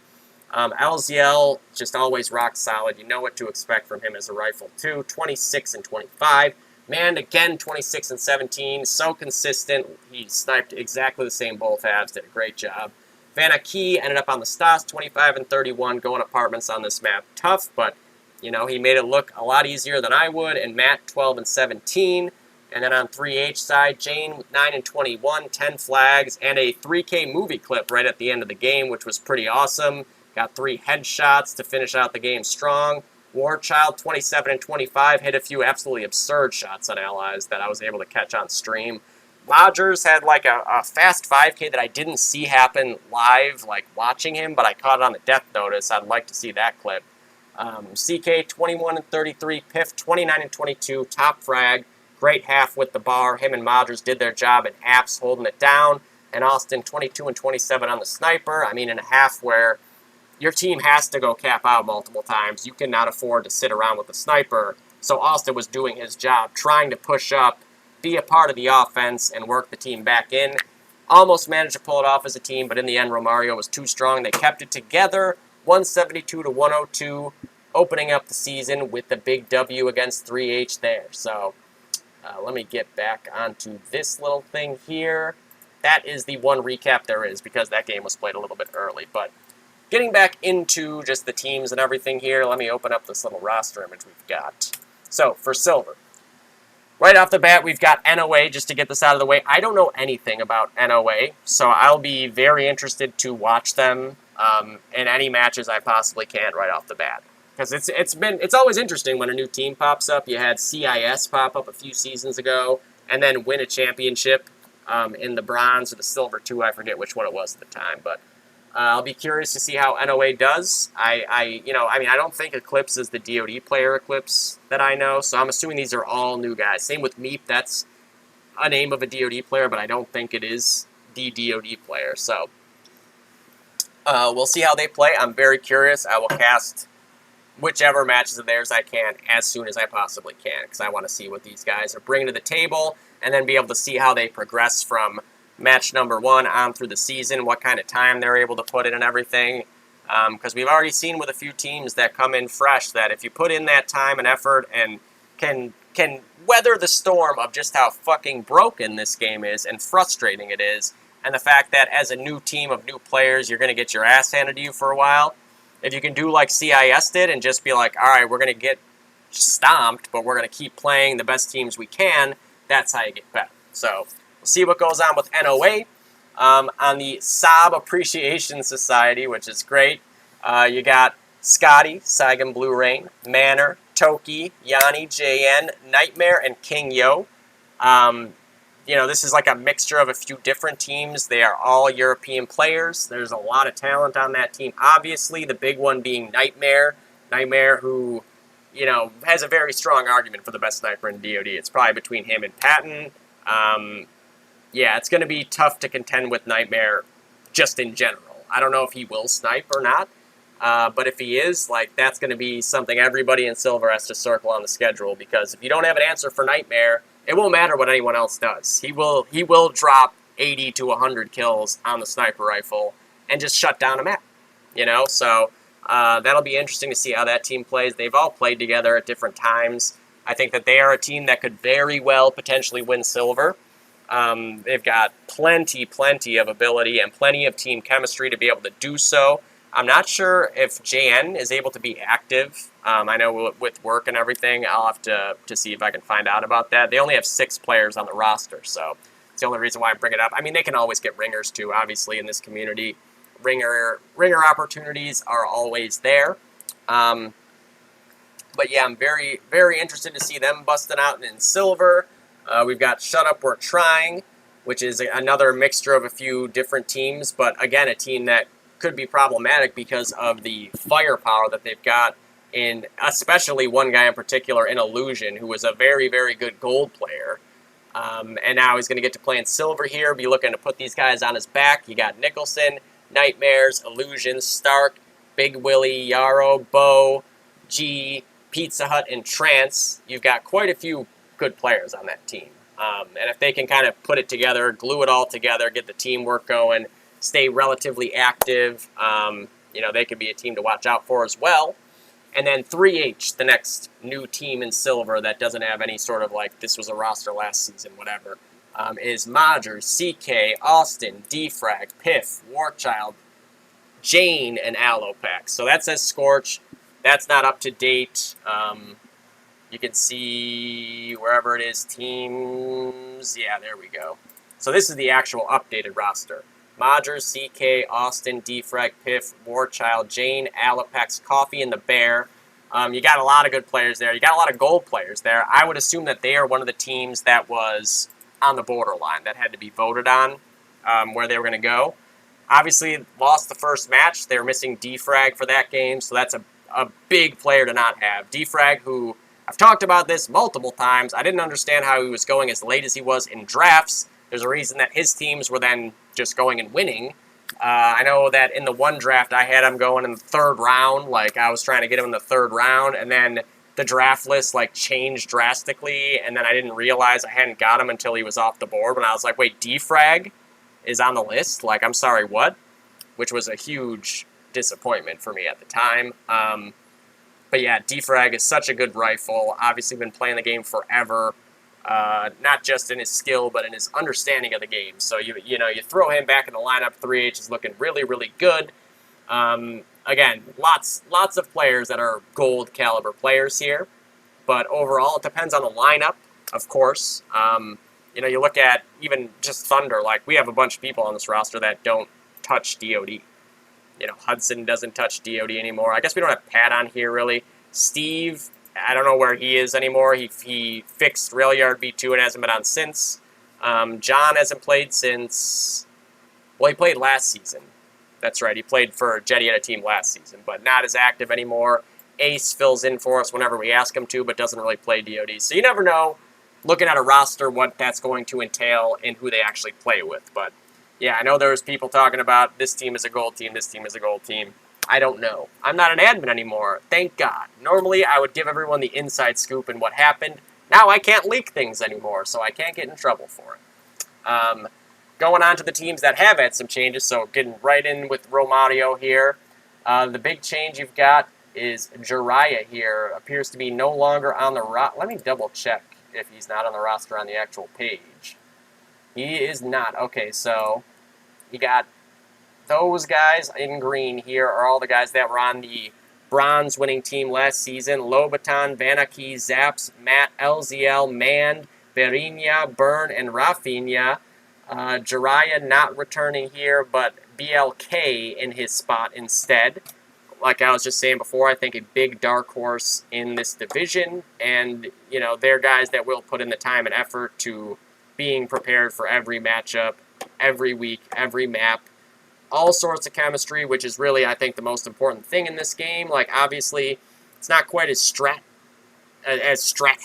LZL, just always rock solid. You know what to expect from him as a rifle, too. 26 and 25. Man, again, 26 and 17. So consistent. He sniped exactly the same both halves. Did a great job. Vanaki ended up on the Stas, 25 and 31. Going apartments on this map. Tough, but, you know, he made it look a lot easier than I would. And Matt, 12 and 17. And then on 3H side, Jane, 9 and 21. 10 flags. And a 3K movie clip right at the end of the game, which was pretty awesome. Got 3 headshots to finish out the game strong. Warchild, 27 and 25, hit a few absolutely absurd shots on allies that I was able to catch on stream. Rogers had like a fast 5K that I didn't see happen live, like watching him, but I caught it on the death notice. I'd like to see that clip. CK, 21 and 33, Piff, 29 and 22, top frag, great half with the bar. Him and Rogers did their job, and Apps holding it down. And Austin, 22 and 27 on the sniper. I mean, in a half where your team has to go cap out multiple times. You cannot afford to sit around with the sniper. So Austin was doing his job, trying to push up, be a part of the offense, and work the team back in. Almost managed to pull it off as a team, but in the end, Romario was too strong. They kept it together, 172-102, opening up the season with the big W against 3H there. So let me get back onto this little thing here. That is the one recap there is, because that game was played a little bit early, but getting back into just the teams and everything here, let me open up this little roster image we've got. So, for Silver, right off the bat, we've got NOA, just to get this out of the way. I don't know anything about NOA, so I'll be very interested to watch them in any matches I possibly can right off the bat. Because it's always interesting when a new team pops up. You had CIS pop up a few seasons ago, and then win a championship in the bronze or the silver too. I forget which one it was at the time, but I'll be curious to see how NOA does. I don't think Eclipse is the DOD player Eclipse that I know, so I'm assuming these are all new guys. Same with Meep, that's a name of a DOD player, but I don't think it is the DOD player. So we'll see how they play. I'm very curious. I will cast whichever matches of theirs I can as soon as I possibly can, because I want to see what these guys are bringing to the table, and then be able to see how they progress from match number 1 on through the season, what kind of time they're able to put in and everything. Because we've already seen with a few teams that come in fresh that if you put in that time and effort and can weather the storm of just how fucking broken this game is and frustrating it is, and the fact that as a new team of new players, you're going to get your ass handed to you for a while, if you can do like CIS did and just be like, all right, we're going to get stomped, but we're going to keep playing the best teams we can, that's how you get better. So we'll see what goes on with NOA. On the Saab Appreciation Society, which is great, you got Scotty, Saigon Blue Rain, Manor, Toki, Yanni, JN, Nightmare, and King Yo. This is like a mixture of a few different teams. They are all European players. There's a lot of talent on that team. Obviously, the big one being Nightmare. Nightmare, who, has a very strong argument for the best sniper in DOD. It's probably between him and Patton. Yeah, it's going to be tough to contend with Nightmare just in general. I don't know if he will snipe or not, but if he is, that's going to be something everybody in Silver has to circle on the schedule, because if you don't have an answer for Nightmare, it won't matter what anyone else does. He will drop 80 to 100 kills on the sniper rifle and just shut down a map. So that'll be interesting to see how that team plays. They've all played together at different times. I think that they are a team that could very well potentially win silver. They've got plenty of ability and plenty of team chemistry to be able to do so. I'm not sure if JN is able to be active. I know with work and everything, I'll have to see if I can find out about that. They only have 6 players on the roster, so it's the only reason why I bring it up. I mean, they can always get ringers too, obviously, in this community. Ringer opportunities are always there. But yeah, I'm very interested to see them busting out in silver. We've got Shut Up, We're Trying, which is another mixture of a few different teams, but again, a team that could be problematic because of the firepower that they've got in, especially one guy in particular, in Illusion, who was a very good gold player. And now he's going to get to play in silver here, be looking to put these guys on his back. You got Nicholson, Nightmares, Illusion, Stark, Big Willie, Yarrow, Bo, G, Pizza Hut, and Trance. You've got quite a few good players on that team. And if they can kind of put it together, glue it all together, get the teamwork going, stay relatively active, they could be a team to watch out for as well. And then 3H, the next new team in silver that doesn't have any sort of this was a roster last season, whatever, is Modger, CK, Austin, Defrag, Piff, Warchild, Jane, and Alopex. So that says Scorch. That's not up to date. You can see wherever it is, teams. Yeah, there we go. So this is the actual updated roster. Modger, CK, Austin, Defrag, Piff, Warchild, Jane, Alopex, Coffee, and the Bear. You got a lot of good players there. You got a lot of gold players there. I would assume that they are one of the teams that was on the borderline, that had to be voted on where they were going to go. Obviously, lost the first match. They were missing Defrag for that game, so that's a big player to not have. Defrag, who I've talked about this multiple times. I didn't understand how he was going as late as he was in drafts. There's a reason that his teams were then just going and winning. I know that in the one draft, I had him going in the 3rd round. I was trying to get him in the 3rd round, and then the draft list, changed drastically, and then I didn't realize I hadn't got him until he was off the board, when I was like, wait, Defrag is on the list? I'm sorry, what? Which was a huge disappointment for me at the time. But yeah, Defrag is such a good rifle. Obviously been playing the game forever. Not just in his skill, but in his understanding of the game. So you throw him back in the lineup. 3H is looking really good. Again, lots of players that are gold caliber players here, but overall it depends on the lineup, of course. You look at even just Thunder. We have a bunch of people on this roster that don't touch DOD. Hudson doesn't touch DOD anymore. I guess we don't have Pat on here really. Steve, I don't know where he is anymore. He fixed Railyard V2 and hasn't been on since. John hasn't played since... Well, he played last season. That's right. He played for Jedietta team last season, but not as active anymore. Ace fills in for us whenever we ask him to, but doesn't really play DOD. So you never know, looking at a roster, what that's going to entail and who they actually play with. But yeah, I know there's people talking about this team is a gold team, this team is a gold team. I don't know. I'm not an admin anymore, thank God. Normally, I would give everyone the inside scoop and what happened. Now I can't leak things anymore, so I can't get in trouble for it. Going on to the teams that have had some changes, so getting right in with Romario here. The big change you've got is Jiraiya here. Appears to be no longer on the roster. Let me double check if he's not on the roster on the actual page. He is not. Okay, so you got those guys in green here are all the guys that were on the bronze winning team last season. Lobaton, Vanaki, Zaps, Matt, LZL, Mand, Berinia, Byrne, and Rafinha. Jiraiya not returning here, but BLK in his spot instead. Like I was just saying before, I think a big dark horse in this division. And, they're guys that will put in the time and effort to being prepared for every matchup, every week, every map. All sorts of chemistry, which is really, I think, the most important thing in this game. Obviously, it's not quite as strat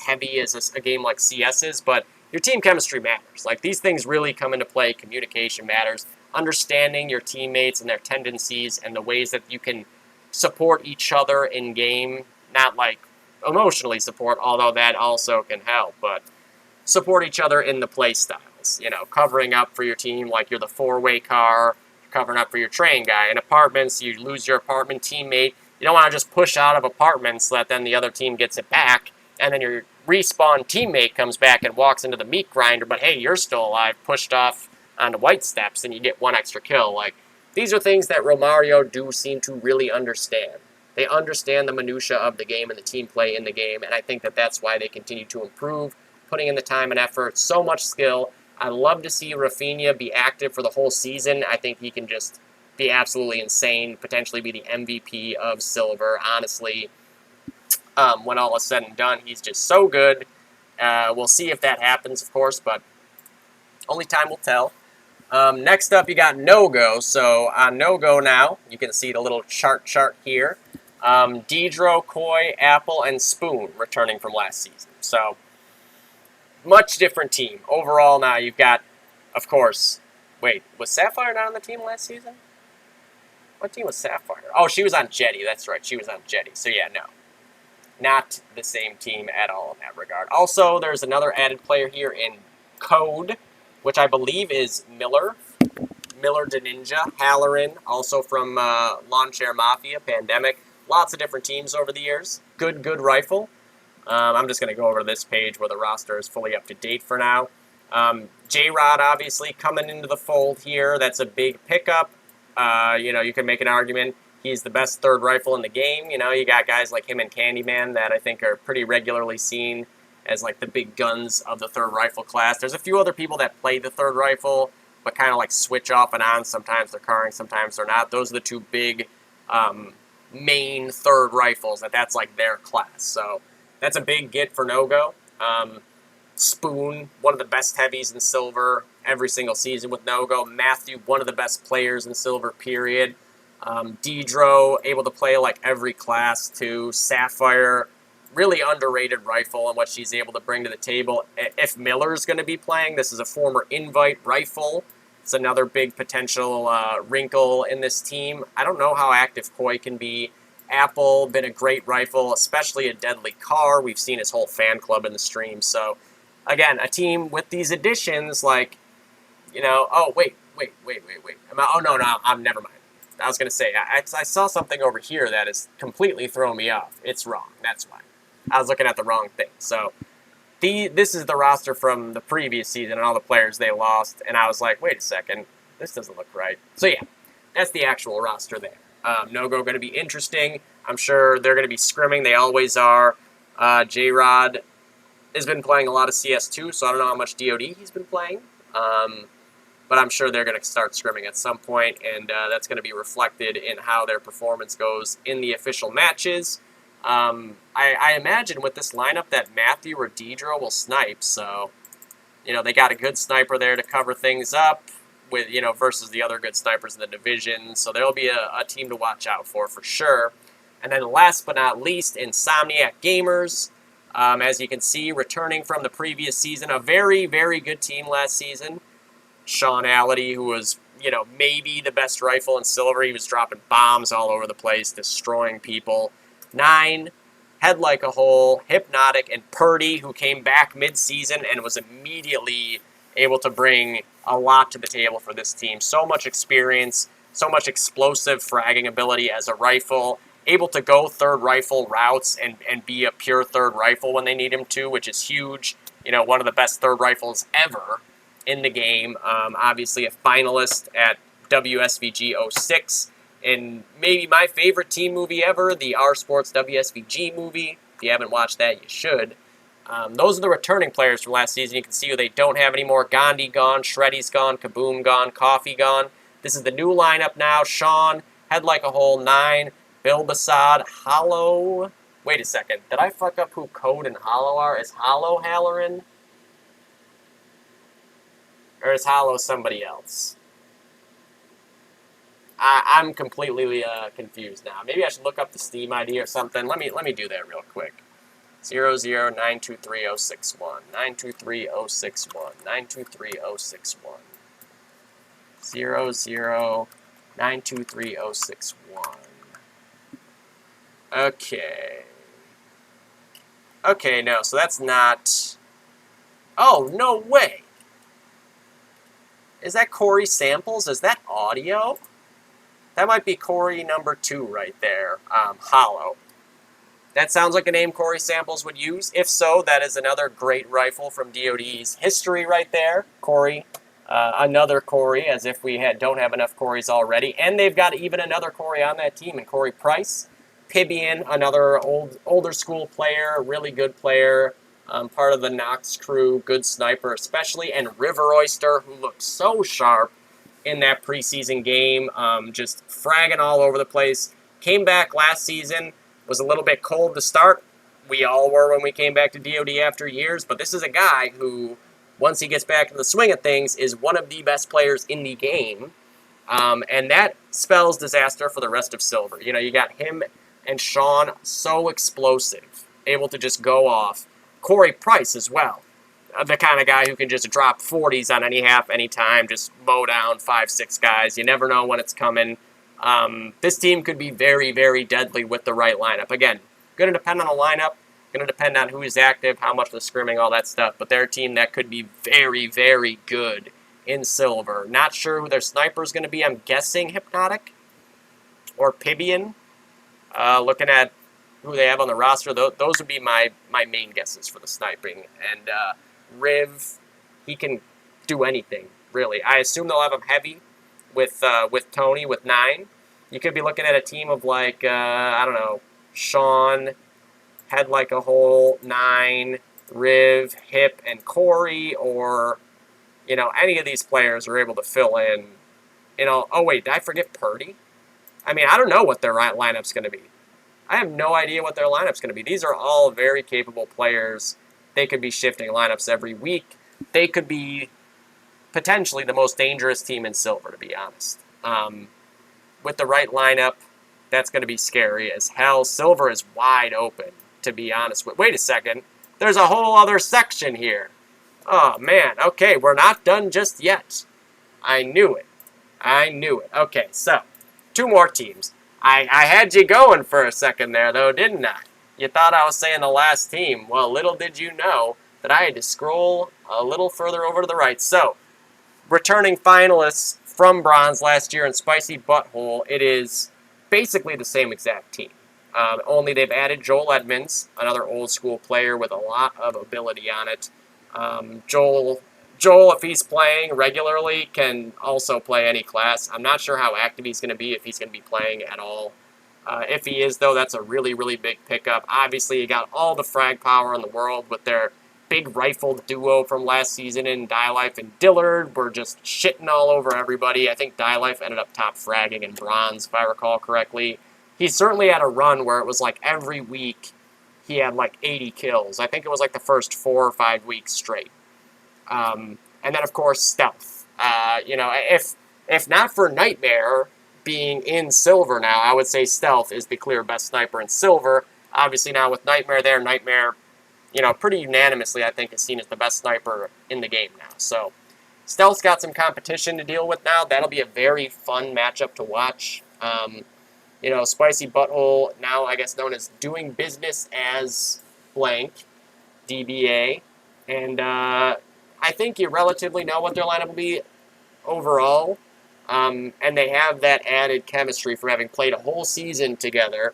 heavy as a game like CS is, but your team chemistry matters. These things really come into play. Communication matters. Understanding your teammates and their tendencies and the ways that you can support each other in game. Not emotionally support, although that also can help, but support each other in the play styles. Covering up for your team like you're the 4-way car, covering up for your train guy. In apartments, you lose your apartment teammate. You don't want to just push out of apartments so that then the other team gets it back, and then your respawn teammate comes back and walks into the meat grinder, but hey, you're still alive, pushed off onto white steps, and you get one extra kill. Like, these are things that Romario do seem to really understand. They understand the minutia of the game and the team play in the game, and I think that that's why they continue to improve, putting in the time and effort, so much skill. I'd love to see Rafinha be active for the whole season. I think he can just be absolutely insane, potentially be the MVP of Silver, honestly. When all is said and done, he's just so good. We'll see if that happens, of course, but only time will tell. Next up, you got No-Go. So on No-Go now, you can see the little chart here. Deidro, Koi, Apple, and Spoon returning from last season. So much different team. Overall now you've got, of course, wait, was Sapphire not on the team last season? What team was Sapphire? Oh, she was on Jetty. That's right. She was on Jetty. So yeah, no. Not the same team at all in that regard. Also, there's another added player here in Code, which I believe is Miller. Miller the Ninja. Halloran, also from Lawn Chair Mafia, Pandemic. Lots of different teams over the years. Good rifle. I'm just going to go over to this page where the roster is fully up to date for now. J-Rod, obviously, coming into the fold here. That's a big pickup. You can make an argument. He's the best third rifle in the game. You got guys like him and Candyman that I think are pretty regularly seen as like the big guns of the third rifle class. There's a few other people that play the third rifle, but kind of like switch off and on. Sometimes they're carring, sometimes they're not. Those are the two big main third rifles. That's like their class. So that's a big get for No-Go. Spoon, one of the best heavies in Silver every single season with No-Go. Matthew, one of the best players in Silver, period. Deidro, able to play like every class too. Sapphire, really underrated rifle and what she's able to bring to the table. If Miller's going to be playing, this is a former invite rifle. It's another big potential wrinkle in this team. I don't know how active Koi can be. Apple, been a great rifle, especially a deadly car. We've seen his whole fan club in the stream. So, again, a team with these additions, like, oh, wait. Never mind. I was going to say, I saw something over here that is completely throwing me off. It's wrong. That's why. I was looking at the wrong thing. So, this is the roster from the previous season and all the players they lost. And I was like, wait a second. This doesn't look right. So, yeah, that's the actual roster there. No-Go going to be interesting. I'm sure they're going to be scrimming. They always are. J-Rod has been playing a lot of CS2, so I don't know how much DOD he's been playing. But I'm sure they're going to start scrimming at some point, and that's going to be reflected in how their performance goes in the official matches. I imagine with this lineup that Matthew or Deidro will snipe, so they got a good sniper there to cover things up with versus the other good snipers in the division. So there'll be a team to watch out for sure. And then last but not least, Insomniac Gamers. As you can see, returning from the previous season, a very, very good team last season. Sean Allity, who was, maybe the best rifle in Silver. He was dropping bombs all over the place, destroying people. 9, Head Like a Hole, Hypnotic, and Purdy, who came back mid-season and was immediately able to bring a lot to the table for this team. So much experience, so much explosive fragging ability as a rifle, able to go third rifle routes and be a pure third rifle when they need him to, which is huge. One of the best third rifles ever in the game. Obviously a finalist at WSVG 06, and maybe my favorite team movie ever, the R Sports WSVG movie. If you haven't watched that, you should. Those are the returning players from last season. You can see who they don't have anymore. Gandhi gone, Shreddy's gone, Kaboom gone, Coffee gone. This is the new lineup now. Sean, Head Like a Hole, 9, Bill Basad, Hollow. Wait a second. Did I fuck up who Code and Hollow are? Is Hollow Halloran? Or is Hollow somebody else? I'm completely confused now. Maybe I should look up the Steam ID or something. Let me do that real quick. 00923061 923061 923061 00923061. Okay, no, so that's not... Oh, no way! Is that Corey Samples? Is that audio? That might be Corey number 2 right there. Hollow. That sounds like a name Corey Samples would use. If so, that is another great rifle from DoD's history right there. Corey, another Corey, as if we don't have enough Corys already. And they've got even another Corey on that team, and Corey Price. Pibian, another older school player, really good player, part of the Knox crew, good sniper especially. And River Oyster, who looked so sharp in that preseason game, just fragging all over the place. Came back last season. Was a little bit cold to start. We all were when we came back to DoD after years, but this is a guy who, once he gets back in the swing of things, is one of the best players in the game, and that spells disaster for the rest of Silver. You know, you got him and Sean, so explosive, able to just go off. Corey Price as well, the kind of guy who can just drop 40s on any half, any time, just mow down 5-6 guys. You never know when it's coming. This team could be very, very deadly with the right lineup. Again, going to depend on the lineup, going to depend on who is active, how much of the scrimming, all that stuff. But they're a team that could be very, very good in Silver. Not sure who their sniper is going to be. I'm guessing Hypnotic or Pibian. Looking at who they have on the roster, those would be my main guesses for the sniping. And Riv, he can do anything, really. I assume they'll have him heavy with Tony, with 9. You could be looking at a team of like, I don't know, Sean, had like a whole 9, Riv, Hip, and Corey, or, you know, any of these players are able to fill in, you know. Oh, wait, did I forget Purdy? I mean, I don't know what their lineup's going to be. I have no idea what their lineup's going to be. These are all very capable players. They could be shifting lineups every week. They could be potentially the most dangerous team in Silver, to be honest. With the right lineup, that's going to be scary as hell. Silver is wide open, to be honest with. Wait a second. There's a whole other section here. Oh, man. Okay, we're not done just yet. I knew it. I knew it. Okay, so 2 more teams. I had you going for a second there, though, didn't I? You thought I was saying the last team. Well, little did you know that I had to scroll a little further over to the right. So, returning finalists from bronze last year in Spicy Butthole, it is basically the same exact team. Only they've added Joel Edmonds, another old school player with a lot of ability on it. Joel, if he's playing regularly, can also play any class. I'm not sure how active he's going to be, if he's going to be playing at all. If he is, though, that's a really, really big pickup. Obviously, you got all the frag power in the world with their big rifle duo from last season in Life and Dillard. Were just shitting all over everybody. I think Life ended up top fragging in bronze, if I recall correctly. He certainly had a run where it was like every week he had like 80 kills. I think it was like the first 4 or 5 weeks straight. And then, of course, Stealth. You know, if not for Nightmare being in Silver now, I would say Stealth is the clear best sniper in Silver. Obviously, now with Nightmare there, Nightmare, you know, pretty unanimously, I think, is seen as the best sniper in the game now. So, Stealth's got some competition to deal with now. That'll be a very fun matchup to watch. You know, Spicy Butthole, now I guess known as Doing Business as Blank, DBA. And I think you relatively know what their lineup will be overall. And they have that added chemistry for having played a whole season together.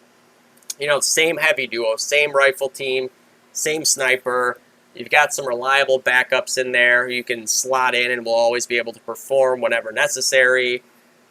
You know, same heavy duo, same rifle team, same sniper. You've got some reliable backups in there who you can slot in and will always be able to perform whenever necessary.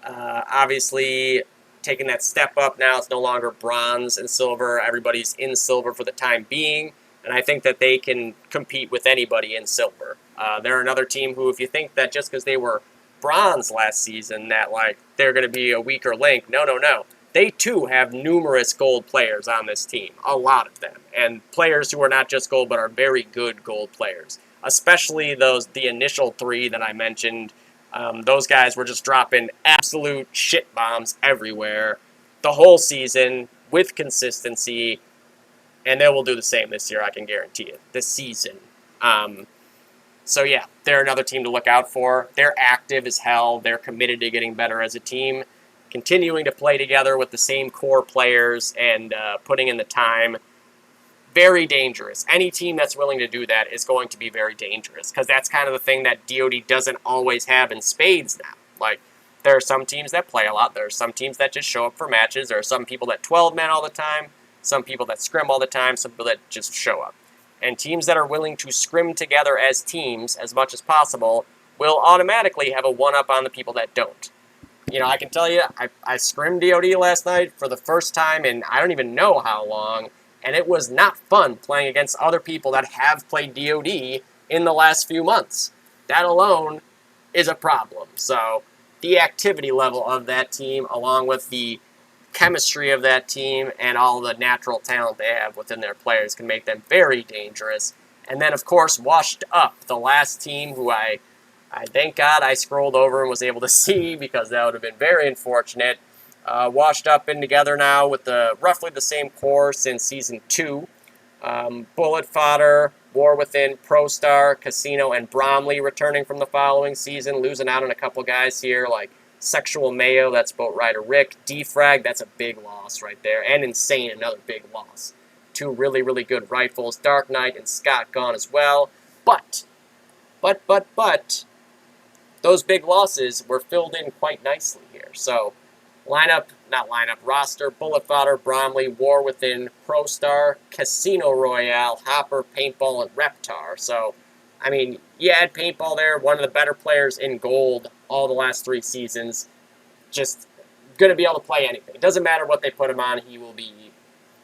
Obviously, taking that step up now, it's no longer bronze and silver. Everybody's in silver for the time being. And I think that they can compete with anybody in silver. They're another team who, if you think that just because they were bronze last season, that like they're going to be a weaker link, no. They too have numerous gold players on this team, a lot of them, and players who are not just gold but are very good gold players. Especially the initial 3 that I mentioned. Those guys were just dropping absolute shit bombs everywhere the whole season with consistency. And they will do the same this year, I can guarantee it. This season. So yeah, they're another team to look out for. They're active as hell. They're committed to getting better as a team. Continuing to play together with the same core players and putting in the time. very dangerous. Any team that's willing to do that is going to be very dangerous, because that's kind of the thing that DOD doesn't always have in spades now. Like, there are some teams that play a lot. There are some teams that just show up for matches. There are some people that 12-man all the time, some people that scrim all the time, some people that just show up. And teams that are willing to scrim together as teams as much as possible will automatically have a one-up on the people that don't. You know, I can tell you, I scrimmed DOD last night for the first time in I don't even know how long, and it was not fun playing against other people that have played DOD in the last few months. That alone is a problem. So the activity level of that team, along with the chemistry of that team and all the natural talent they have within their players, can make them very dangerous. And then, of course, washed up, the last team who I thank God I scrolled over and was able to see, because that would have been very unfortunate. Washed up and together now with roughly the same core since Season 2. Bullet Fodder, War Within, ProStar, Casino, and Bromley returning from the following season, losing out on a couple guys here like Sexual Mayo, that's Boat Rider Rick, Defrag, that's a big loss right there, and Insane, another big loss. Two really, really good rifles, Dark Knight and Scott gone as well, but, those big losses were filled in quite nicely here. So, roster, Bullet Fodder, Bromley, War Within, ProStar, Casino Royale, Hopper, Paintball, and Reptar. So, I mean, you had Paintball there, one of the better players in gold all the last 3 seasons. Just going to be able to play anything. It doesn't matter what they put him on, he will be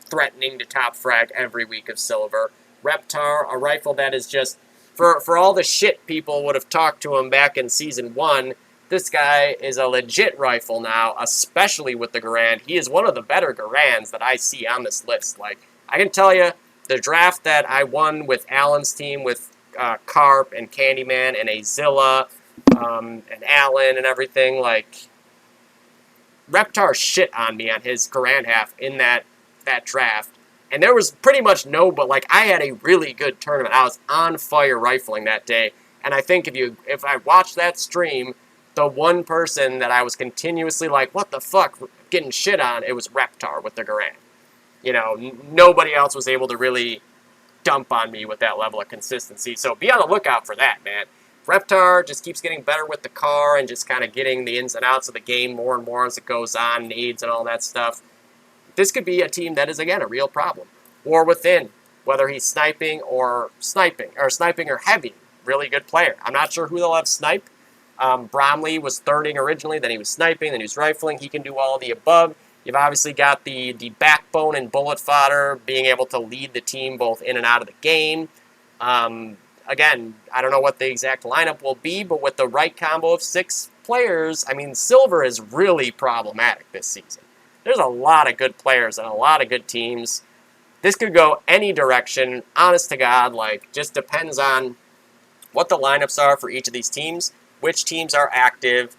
threatening to top frag every week of silver. Reptar, a rifle that is just, for all the shit people would have talked to him back in Season 1, this guy is a legit rifle now, especially with the Garand. He is one of the better Garands that I see on this list. Like, I can tell you, the draft that I won with Alan's team with Carp and Candyman and Azilla and Alan and everything, like, Reptar shit on me on his Garand half in that draft. And there was pretty much I had a really good tournament. I was on fire rifling that day. And I think if I watched that stream, the one person that I was continuously like, what the fuck, getting shit on, it was Reptar with the Garand. You know, nobody else was able to really dump on me with that level of consistency. So be on the lookout for that, man. Reptar just keeps getting better with the car and just kind of getting the ins and outs of the game more and more as it goes on, nades and all that stuff. This could be a team that is, again, a real problem. War Within, whether he's sniping or heavy, really good player. I'm not sure who they'll have snipe. Bromley was thirding originally, then he was sniping, then he was rifling. He can do all of the above. You've obviously got the backbone and Bullet Fodder being able to lead the team both in and out of the game. Again, I don't know what the exact lineup will be, but with the right combo of 6 players, I mean, Silver is really problematic this season. There's a lot of good players and a lot of good teams. This could go any direction, honest to God, like, just depends on what the lineups are for each of these teams, which teams are active,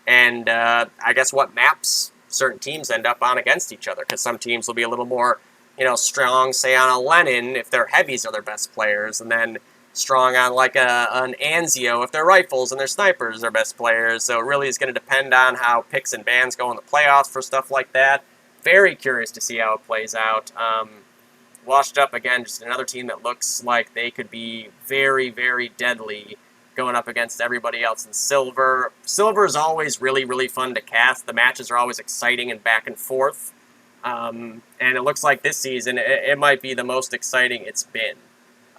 and I guess what maps certain teams end up on against each other, because some teams will be a little more, strong, say, on a Lenin if their heavies are their best players, and then strong on, like, an Anzio if their rifles and their snipers are their best players. So it really is going to depend on how picks and bans go in the playoffs for stuff like that. Very curious to see how it plays out. Washed Up, again, just another team that looks like they could be very, very deadly going up against everybody else in Silver. Silver is always really, really fun to cast. The matches are always exciting and back and forth. And it looks like this season, it might be the most exciting it's been.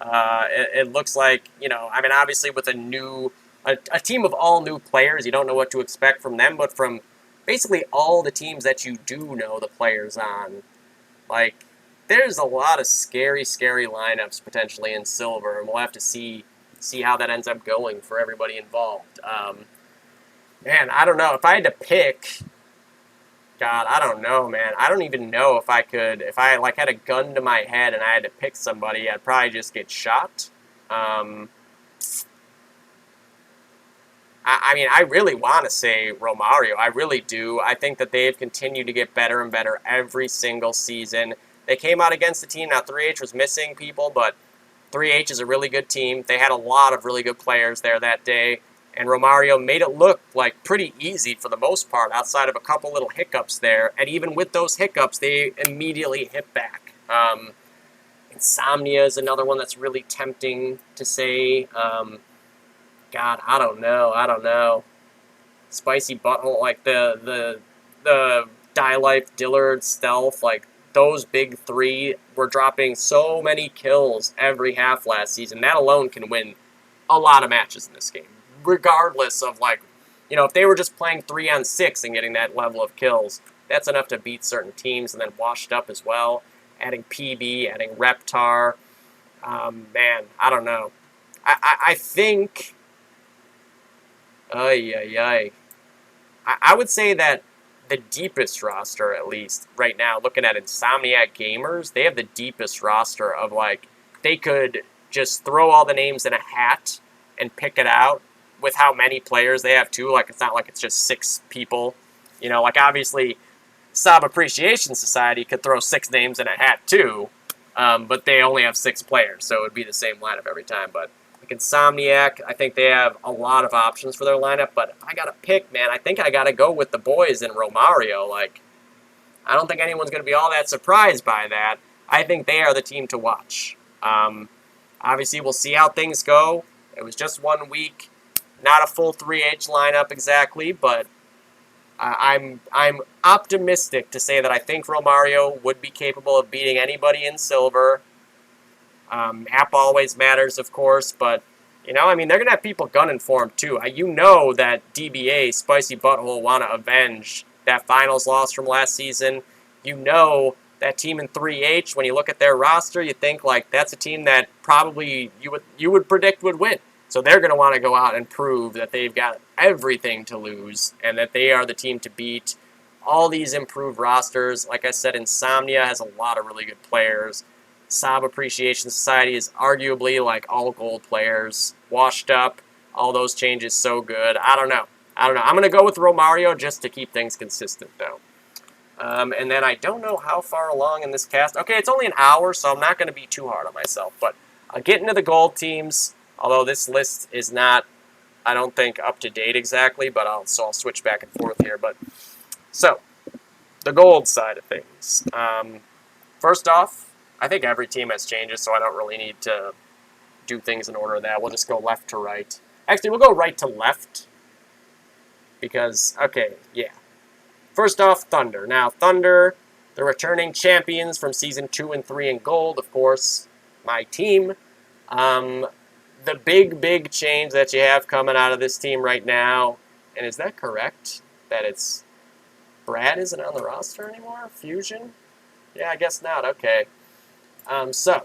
It looks like, obviously with a team of all new players, you don't know what to expect from them, but from basically all the teams that you do know the players on, like, there's a lot of scary, scary lineups potentially in Silver, and we'll have to see how that ends up going for everybody involved. Man, I don't know. If I had to pick, God, I don't know, man. I don't even know if I could, if I had a gun to my head and I had to pick somebody, I'd probably just get shot. I really want to say Romario. I really do. I think that they've continued to get better and better every single season. They came out against the team. Now, 3H was missing people, but 3H is a really good team. They had a lot of really good players there that day, and Romario made it look like pretty easy for the most part, outside of a couple little hiccups there. And even with those hiccups, they immediately hit back. Insomnia is another one that's really tempting to say. God, I don't know. Spicy Butthole, like the Die Life, Dillard, Stealth, like those big three were dropping so many kills every half last season. That alone can win a lot of matches in this game, regardless of like, if they were just playing 3-on-6 and getting that level of kills, that's enough to beat certain teams. And then Washed Up as well, adding PB, adding Reptar. Man, I don't know. I think. I would say that the deepest roster, at least right now, looking at Insomniac Gamers, they have the deepest roster of like, they could just throw all the names in a hat and pick it out with how many players they have too. Like, it's not like it's just 6 people. Like obviously Sob Appreciation Society could throw 6 names in a hat too, but they only have 6 players, so it would be the same lineup every time. But like Insomniac, I think they have a lot of options for their lineup, but if I got to pick, man, I think I got to go with the boys in Romario. Like, I don't think anyone's going to be all that surprised by that. I think they are the team to watch. Obviously, we'll see how things go. It was just 1 week, not a full 3H lineup exactly, but I'm optimistic to say that I think Romario would be capable of beating anybody in silver. App always matters, of course, but, they're going to have people gunning for him, too. That DBA, Spicy Butthole, want to avenge that finals loss from last season. That team in 3H, when you look at their roster, you think, like, that's a team that probably you would predict would win. So they're going to want to go out and prove that they've got everything to lose and that they are the team to beat. All these improved rosters, like I said, Insomnia has a lot of really good players. Sob Appreciation Society is arguably like all gold players. Washed Up, all those changes so good. I don't know. I'm going to go with Romario just to keep things consistent, though. And then I don't know how far along in this cast. Okay, it's only an hour, so I'm not going to be too hard on myself. But I'll get into the gold teams, although this list is not, I don't think, up to date exactly, but I'll switch back and forth here. But so, the gold side of things. First off, I think every team has changes, so I don't really need to do things in order of that. We'll just go left to right. Actually, we'll go right to left. Because, okay, yeah. First off, Thunder. Now, Thunder, the returning champions from Season 2 and 3 in gold, of course, my team. The big change that you have coming out of this team right now, and is that correct? That it's Brad isn't on the roster anymore? Fusion? Yeah, I guess not. Okay. So,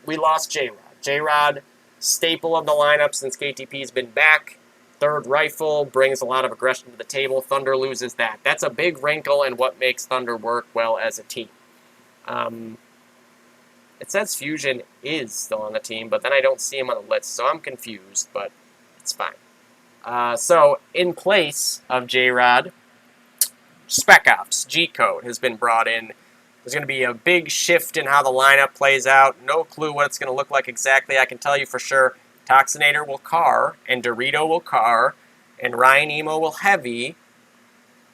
we lost J-Rod. J-Rod, staple of the lineup since KTP's been back. Third rifle, brings a lot of aggression to the table. Thunder loses that. That's a big wrinkle in what makes Thunder work well as a team. It says Fusion is still on the team, but then I don't see him on the list, so I'm confused, but it's fine. So, in place of J-Rod, Spec Ops, G-Code, has been brought in. There's going to be a big shift in how the lineup plays out. No clue what it's going to look like exactly. I can tell you for sure, Toxinator will car, and Dorito will car, and Ryan Emo will heavy,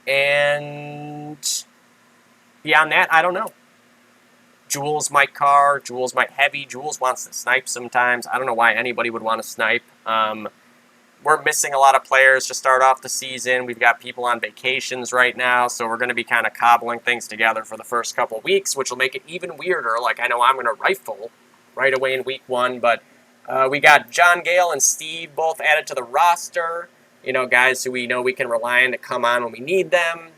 and beyond that, I don't know. Jules might car, Jules might heavy, Jules wants to snipe sometimes. I don't know why anybody would want to snipe. We're missing a lot of players to start off the season. We've got people on vacations right now, so we're going to be kind of cobbling things together for the first couple weeks, which will make it even weirder. Like, I know I'm going to rifle right away in week 1, but we got John Gale and Steve both added to the roster. Guys who we know we can rely on to come on when we need them.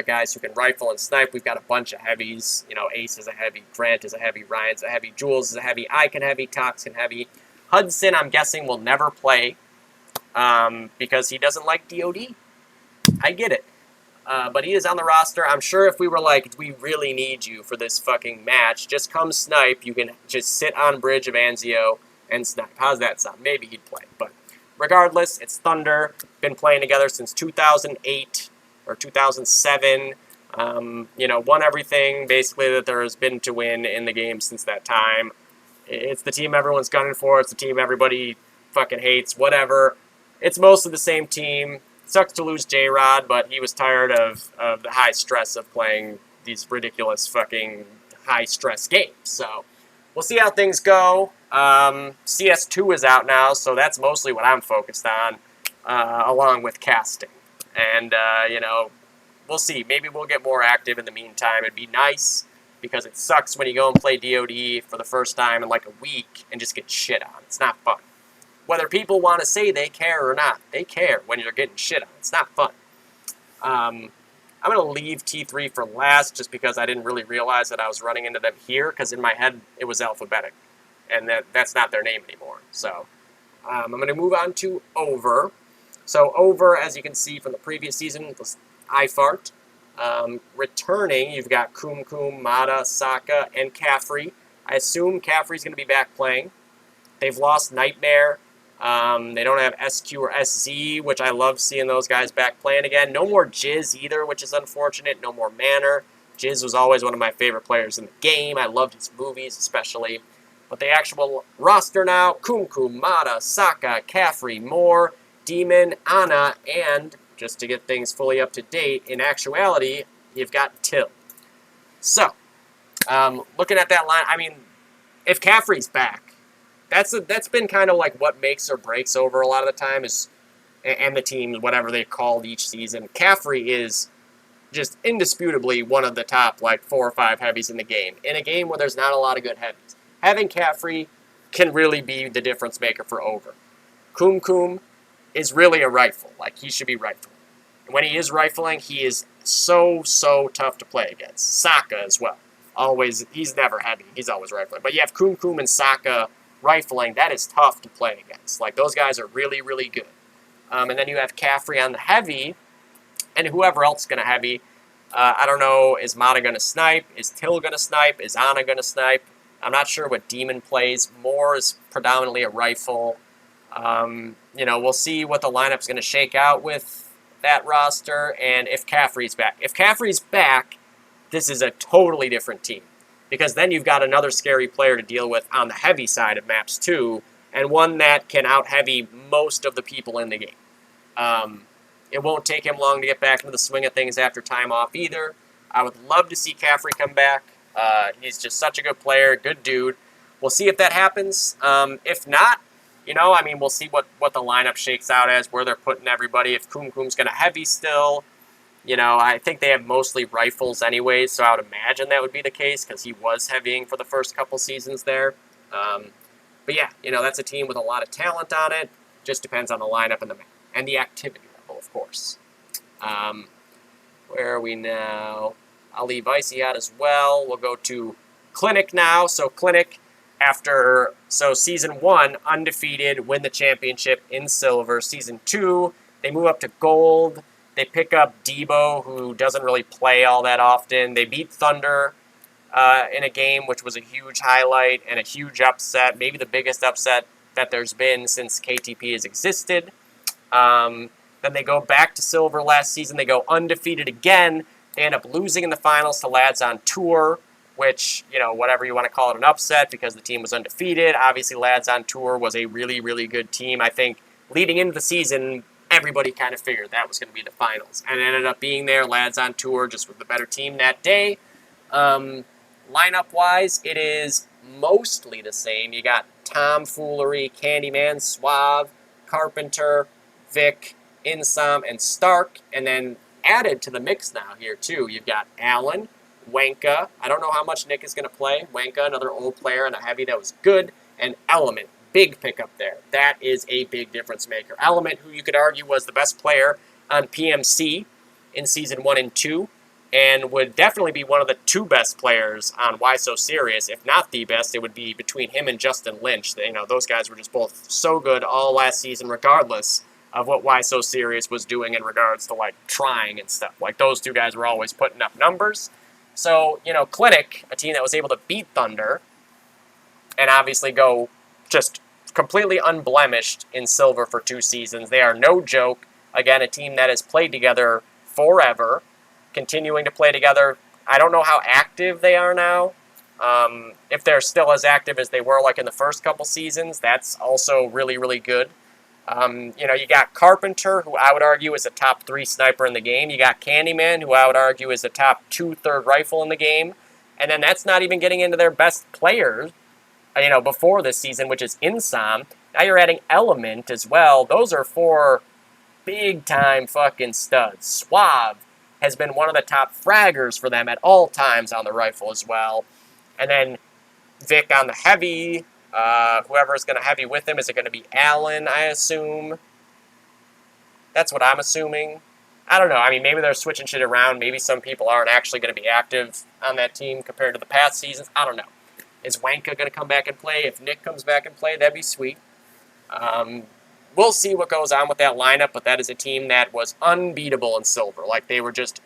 Guys who can rifle and snipe. We've got a bunch of heavies. Ace is a heavy, Grant is a heavy, Ryan's a heavy, Jules is a heavy, I can heavy, Tox can heavy. Hudson, I'm guessing, will never play because he doesn't like DOD. I get it. But he is on the roster. I'm sure if we were like, we really need you for this fucking match, just come snipe. You can just sit on bridge of Anzio and snipe. How's that sound? Maybe he'd play. But regardless, it's Thunder. Been playing together since 2008 or 2007. Won everything basically that there has been to win in the game since that time. It's the team everyone's gunning for. It's the team everybody fucking hates. Whatever. It's mostly the same team. Sucks to lose J-Rod, but he was tired of the high stress of playing these ridiculous fucking high stress games. So we'll see how things go. CS2 is out now, so that's mostly what I'm focused on, along with casting. And, we'll see. Maybe we'll get more active in the meantime. It'd be nice, because it sucks when you go and play DOD for the first time in like a week and just get shit on. It's not fun. Whether people want to say they care or not, they care when you're getting shit on. It's not fun. I'm going to leave T3 for last just because I didn't really realize that I was running into them here, because in my head it was alphabetic, and that's not their name anymore. So I'm going to move on to Over. So Over, as you can see from the previous season, was iFart. Returning, you've got Kum, Mata, Saka, and Caffrey. I assume Caffrey's going to be back playing. They've lost Nightmare. They don't have SQ or SZ, which I love seeing those guys back playing again. No more Jizz either, which is unfortunate. No more Manor. Jizz was always one of my favorite players in the game. I loved his movies especially. But the actual roster now, Kum, Mata, Saka, Caffrey, Moore, Demon, Ana, and, just to get things fully up to date, in actuality, you've got Till. So, looking at that line, I mean, if Caffrey's back, that's been kind of like what makes or breaks Over a lot of the time, is, and the team, whatever they called each season. Caffrey is just indisputably one of the top, like, 4 or 5 heavies in the game. In a game where there's not a lot of good heavies. Having Caffrey can really be the difference maker for Over. Kum is really a rifle. Like, he should be rifling. And when he is rifling, he is so tough to play against. Saka as well. Always, he's never heavy. He's always rifling. But you have Kum and Saka rifling. That is tough to play against. Like, those guys are really good. And then you have Caffrey on the heavy, and whoever else is going to heavy. I don't know, is Mata going to snipe? Is Till going to snipe? Is Ana going to snipe? I'm not sure what Demon plays. Moore is predominantly a rifle. We'll see what the lineup's going to shake out with that roster, and if Caffrey's back. If Caffrey's back, this is a totally different team, because then you've got another scary player to deal with on the heavy side of maps too, and one that can out-heavy most of the people in the game. It won't take him long to get back into the swing of things after time off either. I would love to see Caffrey come back. He's just such a good player, good dude. We'll see if that happens. If not, we'll see what the lineup shakes out as, where they're putting everybody. If Kum's going to heavy still, I think they have mostly rifles anyways, so I would imagine that would be the case, because he was heavying for the first couple seasons there. But yeah, that's a team with a lot of talent on it. Just depends on the lineup and the map, and the activity level, of course. Where are we now? I'll leave Icy out as well. We'll go to Clinic now. So Clinic, Season 1, undefeated, win the championship in silver. Season 2, they move up to gold. They pick up Debo, who doesn't really play all that often. They beat Thunder in a game, which was a huge highlight and a huge upset, maybe the biggest upset that there's been since KTP has existed. Then they go back to silver last season. They go undefeated again. They end up losing in the finals to Lads on Tour, which, whatever you want to call it, an upset, because the team was undefeated. Obviously, Lads on Tour was a really good team. I think leading into the season, everybody kind of figured that was going to be the finals. And it ended up being there. Lads on Tour just with the better team that day. Lineup-wise, it is mostly the same. You got Tomfoolery, Candyman, Suave, Carpenter, Vic, Insom, and Stark. And then added to the mix now here, too, you've got Allen, Wanka. I don't know how much Nick is going to play. Wanka, another old player and a heavy that was good. And Element, big pickup there. That is a big difference maker. Element, who you could argue was the best player on PMC in Season 1 and 2, and would definitely be one of the 2 best players on Why So Serious. If not the best, it would be between him and Justin Lynch. Those guys were just both so good all last season, regardless of what Why So Serious was doing in regards to, like, trying and stuff. Like, those 2 guys were always putting up numbers. So, Clinic, a team that was able to beat Thunder, and obviously go just completely unblemished in silver for 2 seasons. They are no joke. Again, a team that has played together forever, continuing to play together. I don't know how active they are now. If they're still as active as they were, like, in the first couple seasons, that's also really good. You got Carpenter, who I would argue is a top 3 sniper in the game. You got Candyman, who I would argue is a top 2 third rifle in the game. And then that's not even getting into their best players. before this season, which is Insom. Now you're adding Element as well. Those are 4 big-time fucking studs. Suave has been one of the top fraggers for them at all times on the rifle as well. And then Vic on the heavy. Whoever's going to heavy with him, is it going to be Allen, I assume? That's what I'm assuming. I don't know. I mean, maybe they're switching shit around. Maybe some people aren't actually going to be active on that team compared to the past seasons. I don't know. Is Wanka going to come back and play? If Nick comes back and play, that'd be sweet. We'll see what goes on with that lineup, but that is a team that was unbeatable in silver. Like, they were just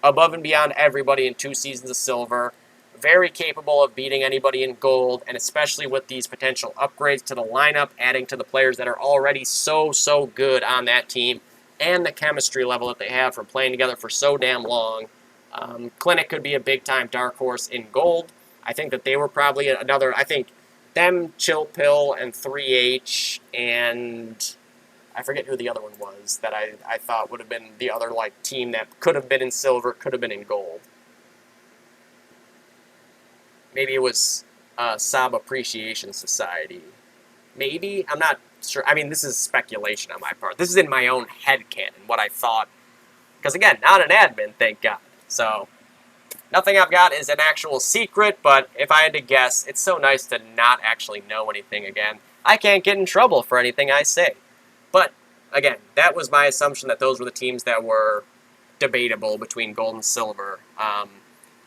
above and beyond everybody in 2 seasons of silver. Very capable of beating anybody in gold, and especially with these potential upgrades to the lineup, adding to the players that are already so good on that team, and the chemistry level that they have from playing together for so damn long. Clinic could be a big-time dark horse in gold. I think that they were probably another, I think them, Chill Pill, and 3H, and I forget who the other one was that I thought would have been the other like team that could have been in silver, could have been in gold. Maybe it was Sab Appreciation Society. Maybe? I'm not sure. I mean, this is speculation on my part. This is in my own headcanon, what I thought. Because, again, not an admin, thank God. So, nothing I've got is an actual secret, but if I had to guess, it's so nice to not actually know anything again. I can't get in trouble for anything I say. But, again, that was my assumption that those were the teams that were debatable between gold and silver.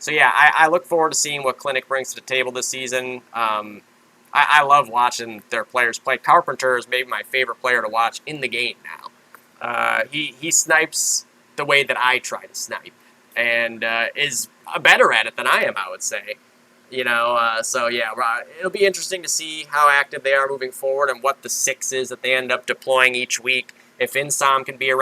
So yeah, I look forward to seeing what Clinic brings to the table this season. I love watching their players play. Carpenter is maybe my favorite player to watch in the game now. He snipes the way that I try to snipe, and is better at it than I am, I would say. So yeah, it'll be interesting to see how active they are moving forward and what the 6 is that they end up deploying each week. If Insom can be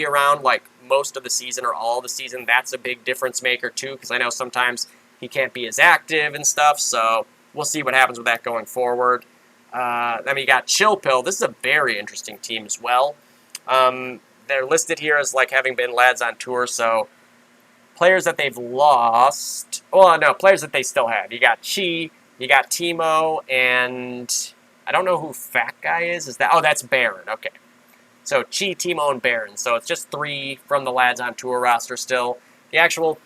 around, like most of the season or all the season, that's a big difference maker too, because I know sometimes he can't be as active and stuff, so we'll see what happens with that going forward. Then you got Chill Pill. This is a very interesting team as well. They're listed here as like having been lads on tour, so players that they've lost, well, no, players that they still have. You got Chi, you got Timo, and I don't know who Fat Guy is. That's Baron, okay. So Chi, Timo, and Baron. So it's just 3 from the Lads on Tour roster still. The actual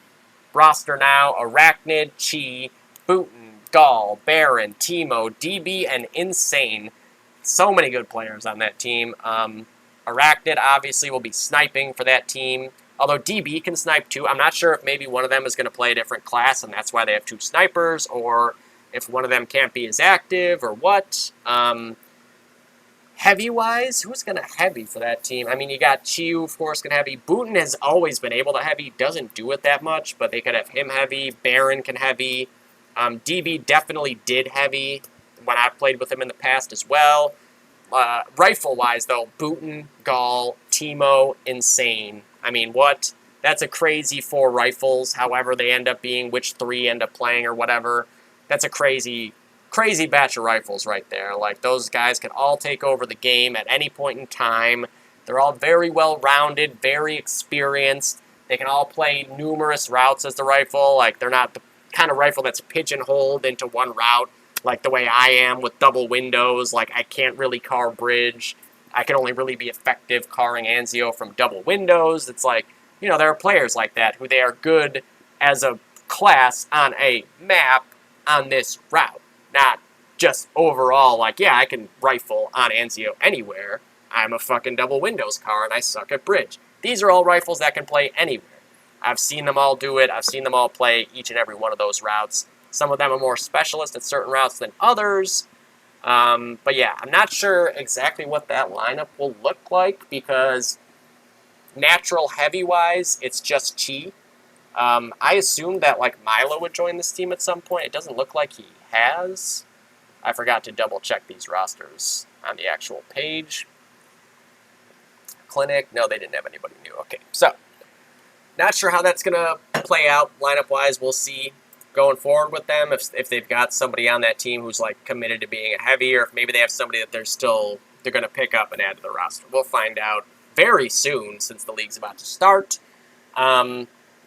roster now, Arachnid, Chi, Booten, Gall, Baron, Timo, DB, and Insane. So many good players on that team. Arachnid obviously will be sniping for that team. Although DB can snipe too. I'm not sure if maybe one of them is going to play a different class and that's why they have 2 snipers, or if one of them can't be as active or what. Heavy-wise, who's going to heavy for that team? I mean, you got Chiu, of course, can heavy. Booten has always been able to heavy. Doesn't do it that much, but they could have him heavy. Baron can heavy. DB definitely did heavy when I played with him in the past as well. Rifle-wise, though, Booten, Gall, Timo, Insane. I mean, what? That's a crazy 4 rifles, however they end up being, which 3 end up playing or whatever. That's a crazy batch of rifles right there. Like, those guys can all take over the game at any point in time. They're all very well-rounded, very experienced. They can all play numerous routes as the rifle. Like, they're not the kind of rifle that's pigeonholed into one route, like the way I am with double windows. Like, I can't really car bridge. I can only really be effective carring Anzio from double windows. It's like, there are players like that who they are good as a class on a map on this route. Not just overall, like, yeah, I can rifle on Anzio anywhere. I'm a fucking double windows car, and I suck at bridge. These are all rifles that can play anywhere. I've seen them all do it. I've seen them all play each and every one of those routes. Some of them are more specialist at certain routes than others. But yeah, I'm not sure exactly what that lineup will look like, because natural heavy-wise, it's just Chi. I assumed that, like, Milo would join this team at some point. It doesn't look like he has. I forgot to double-check these rosters on the actual page. Clinic. No, they didn't have anybody new. Okay, so not sure how that's going to play out lineup-wise. We'll see going forward with them, if they've got somebody on that team who's, like, committed to being a heavy, or if maybe they have somebody that they're going to pick up and add to the roster. We'll find out very soon, since the league's about to start.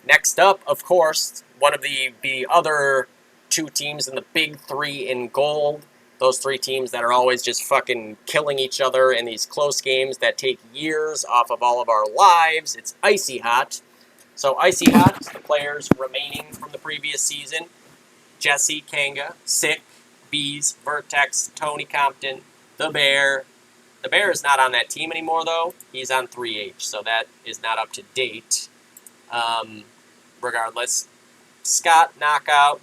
Next up, of course, one of the other two teams in the big three in gold. Those three teams that are always just fucking killing each other in these close games that take years off of all of our lives. It's icy hot. So icy hot, the players remaining from the previous season: Jesse, Kanga, Sick, Bees, Vertex, Tony Compton, The Bear. The Bear is not on that team anymore, though. He's on 3H, so that is not up to date. Regardless, Scott, Knockout,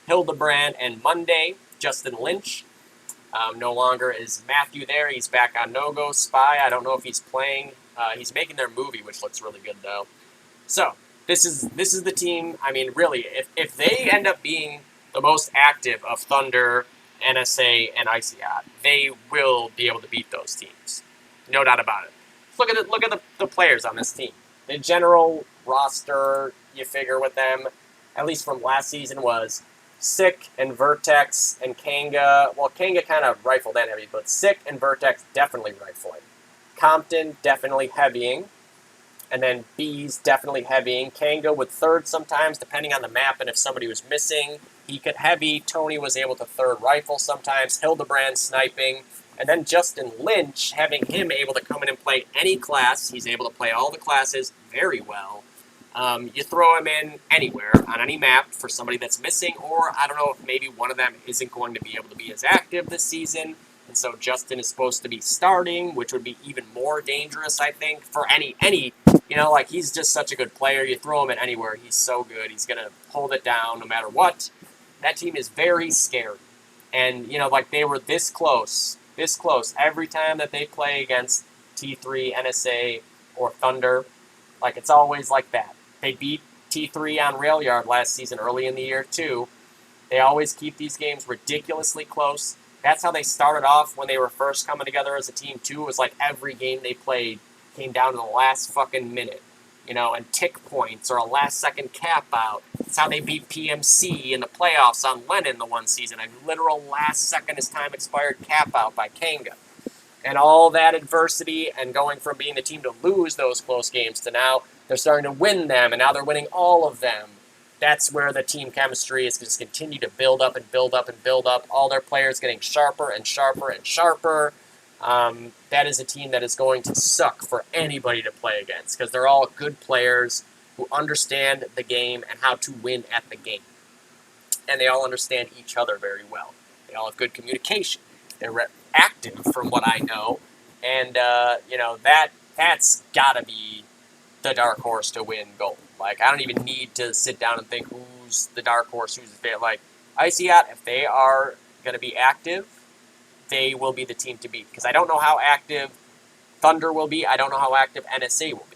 Hildebrand, and Monday, Justin Lynch. No longer is Matthew there. He's back on No-Go. Spy, I don't know if he's playing. He's making their movie, which looks really good, though. So, this is the team. I mean, really, if they end up being the most active of Thunder, NSA, and Icy Hot, they will be able to beat those teams. No doubt about it. Look at the players on this team. The general roster, you figure with them, at least from last season, was Sick and Vertex and Kanga. Well, Kanga kind of rifled and heavy, but Sick and Vertex definitely rifling. Compton definitely heavying. And then Bees definitely heavying. Kanga would third sometimes, depending on the map, and if somebody was missing, he could heavy. Tony was able to third rifle sometimes. Hildebrand sniping. And then Justin Lynch, having him able to come in and play any class. He's able to play all the classes very well. You throw him in anywhere, on any map, for somebody that's missing, or I don't know if maybe one of them isn't going to be able to be as active this season, and so Justin is supposed to be starting, which would be even more dangerous, I think, for any, like, he's just such a good player. You throw him in anywhere, he's so good. He's going to hold it down no matter what. That team is very scary, and, like, they were this close, every time that they play against T3, NSA, or Thunder. Like, it's always like that. They beat T3 on Railyard last season, early in the year, too. They always keep these games ridiculously close. That's how they started off when they were first coming together as a team, too. It was like every game they played came down to the last fucking minute, and tick points or a last-second cap-out. That's how they beat PMC in the playoffs on Lennon the one season. A literal last-second as time expired cap-out by Kanga. And all that adversity and going from being the team to lose those close games to now they're starting to win them, and now they're winning all of them. That's where the team chemistry is just continue to build up and build up and build up. All their players getting sharper and sharper and sharper. That is a team that is going to suck for anybody to play against because they're all good players who understand the game and how to win at the game. And they all understand each other very well. They all have good communication. They're active, from what I know. And, that's got to be the dark horse to win gold. Like, I don't even need to sit down and think who's the dark horse, who's the favorite. Like, Icy Hot, if they are going to be active, they will be the team to beat. Because I don't know how active Thunder will be. I don't know how active NSA will be.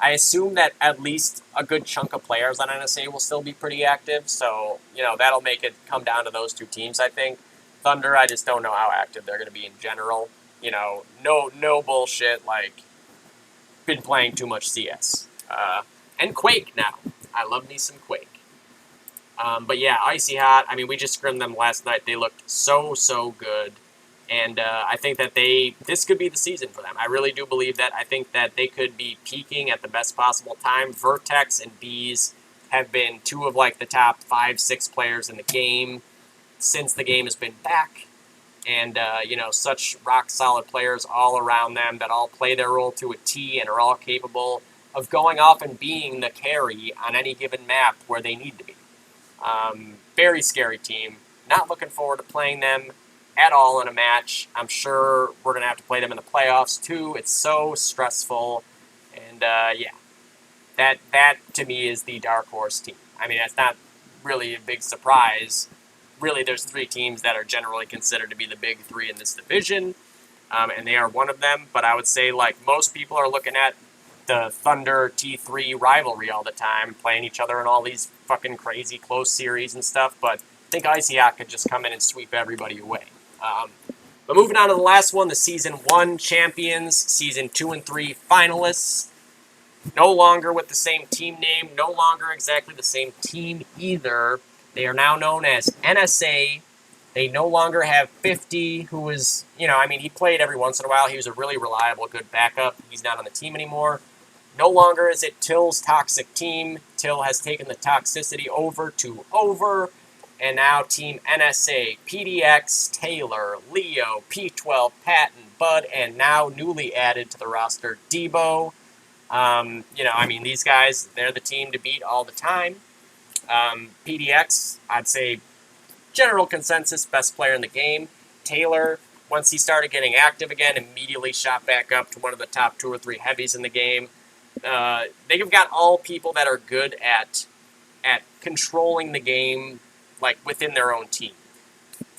I assume that at least a good chunk of players on NSA will still be pretty active. So, that'll make it come down to those two teams, I think. Thunder, I just don't know how active they're going to be in general. No bullshit, like, been playing too much CS. And Quake now. I love me some Quake. But yeah, Icy Hot, I mean, we just scrimmed them last night. They looked so good. And I think that this could be the season for them. I really do believe that. I think that they could be peaking at the best possible time. Vertex and Bees have been two of, like, the top 5-6 players in the game since the game has been back. And, such rock-solid players all around them that all play their role to a T and are all capable of going off and being the carry on any given map where they need to be. Very scary team. Not looking forward to playing them at all in a match. I'm sure we're going to have to play them in the playoffs, too. It's so stressful. And, that, to me, is the dark horse team. I mean, that's not really a big surprise. Really, there's three teams that are generally considered to be the big three in this division, and they are one of them. But I would say, like, most people are looking at the Thunder T3 rivalry all the time, playing each other in all these fucking crazy close series and stuff. But I think Icy Hot could just come in and sweep everybody away. But moving on to the last one, the Season 1 champions, Season 2 and 3 finalists. No longer with the same team name, no longer exactly the same team either. They are now known as NSA. They no longer have 50, who is, he played every once in a while. He was a really reliable, good backup. He's not on the team anymore. No longer is it Till's toxic team. Till has taken the toxicity over to Over. And now Team NSA, PDX, Taylor, Leo, P12, Patton, Bud, and now newly added to the roster, Debo. These guys, they're the team to beat all the time. PDX, I'd say general consensus, best player in the game. Taylor, once he started getting active again, immediately shot back up to one of the top 2 or 3 heavies in the game. They've got all people that are good at controlling the game, like within their own team.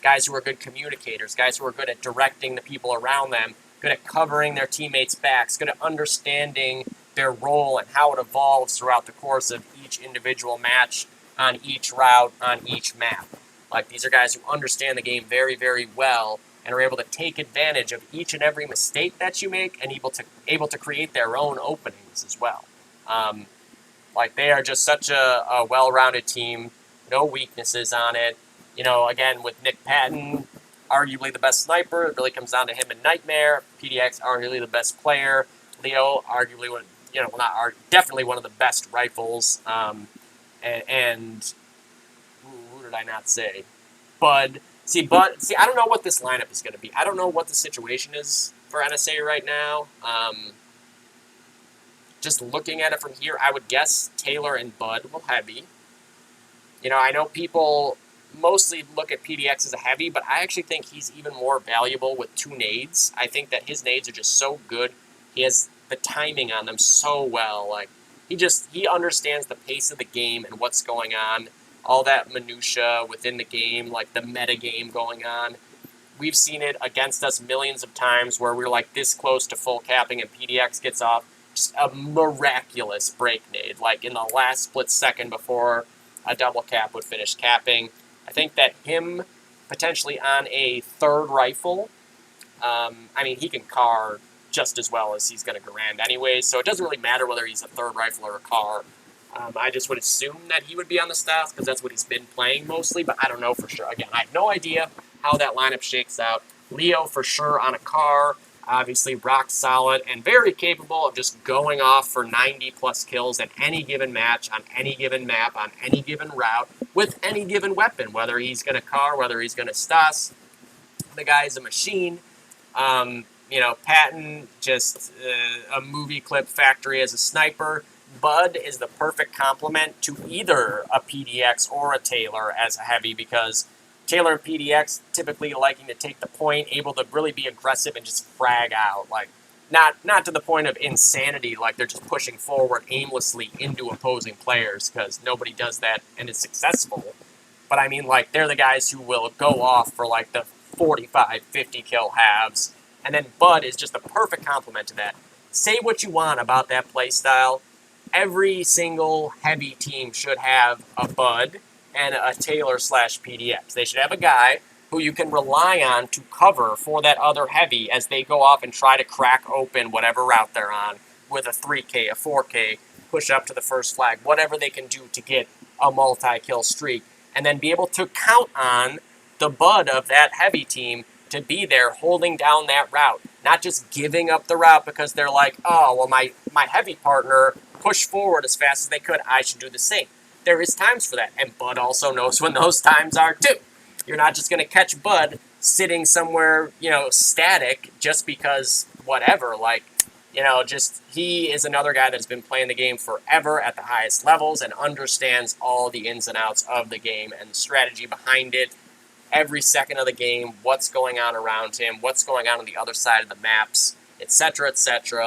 Guys who are good communicators, guys who are good at directing the people around them, good at covering their teammates' backs, good at understanding their role and how it evolves throughout the course of each individual match, on each route, on each map. Like, these are guys who understand the game very, very well and are able to take advantage of each and every mistake that you make and able to create their own openings as well. They are just such a well-rounded team, no weaknesses on it. Again, with Nick Patton, arguably the best sniper. It really comes down to him and Nightmare. PDX, arguably the best player. Leo, arguably definitely one of the best rifles. And who did I not say? Bud. See, I don't know what this lineup is going to be. I don't know what the situation is for NSA right now. Just looking at it from here, I would guess Taylor and Bud will heavy. I know people mostly look at PDX as a heavy, but I actually think he's even more valuable with 2 nades. I think that his nades are just so good. He has the timing on them so well. He understands the pace of the game and what's going on, all that minutia within the game, like the meta game going on. We've seen it against us millions of times where we're like this close to full capping and PDX gets off just a miraculous break nade, like in the last split second before a double cap would finish capping. I think that him potentially on a 3rd rifle, he can car just as well as he's going to Garand anyway, so it doesn't really matter whether he's a 3rd rifle or a car. I just would assume that he would be on the staff because that's what he's been playing mostly, but I don't know for sure. Again, I have no idea how that lineup shakes out. Leo for sure on a car, obviously rock solid and very capable of just going off for 90-plus kills at any given match, on any given map, on any given route, with any given weapon, whether he's going to car, whether he's going to stas. The guy's a machine. Patton, just a movie clip factory as a sniper. Bud is the perfect complement to either a PDX or a Taylor as a heavy, because Taylor and PDX typically liking to take the point, able to really be aggressive and just frag out. Not to the point of insanity, like they're just pushing forward aimlessly into opposing players, because nobody does that and is successful. But they're the guys who will go off for the 45, 50 kill halves. And then Bud is just the perfect complement to that. Say what you want about that play style. Every single heavy team should have a Bud and a Taylor/PDX. They should have a guy who you can rely on to cover for that other heavy as they go off and try to crack open whatever route they're on with a 3K, a 4K, push up to the first flag, whatever they can do to get a multi-kill streak, and then be able to count on the Bud of that heavy team to be there holding down that route, not just giving up the route because they're like, oh, well, my heavy partner pushed forward as fast as they could, I should do the same. There is times for that, and Bud also knows when those times are too. You're not just going to catch Bud sitting somewhere, static just because whatever. He is another guy that's been playing the game forever at the highest levels and understands all the ins and outs of the game and the strategy behind it. Every second of the game, what's going on around him, what's going on the other side of the maps, etc., etc.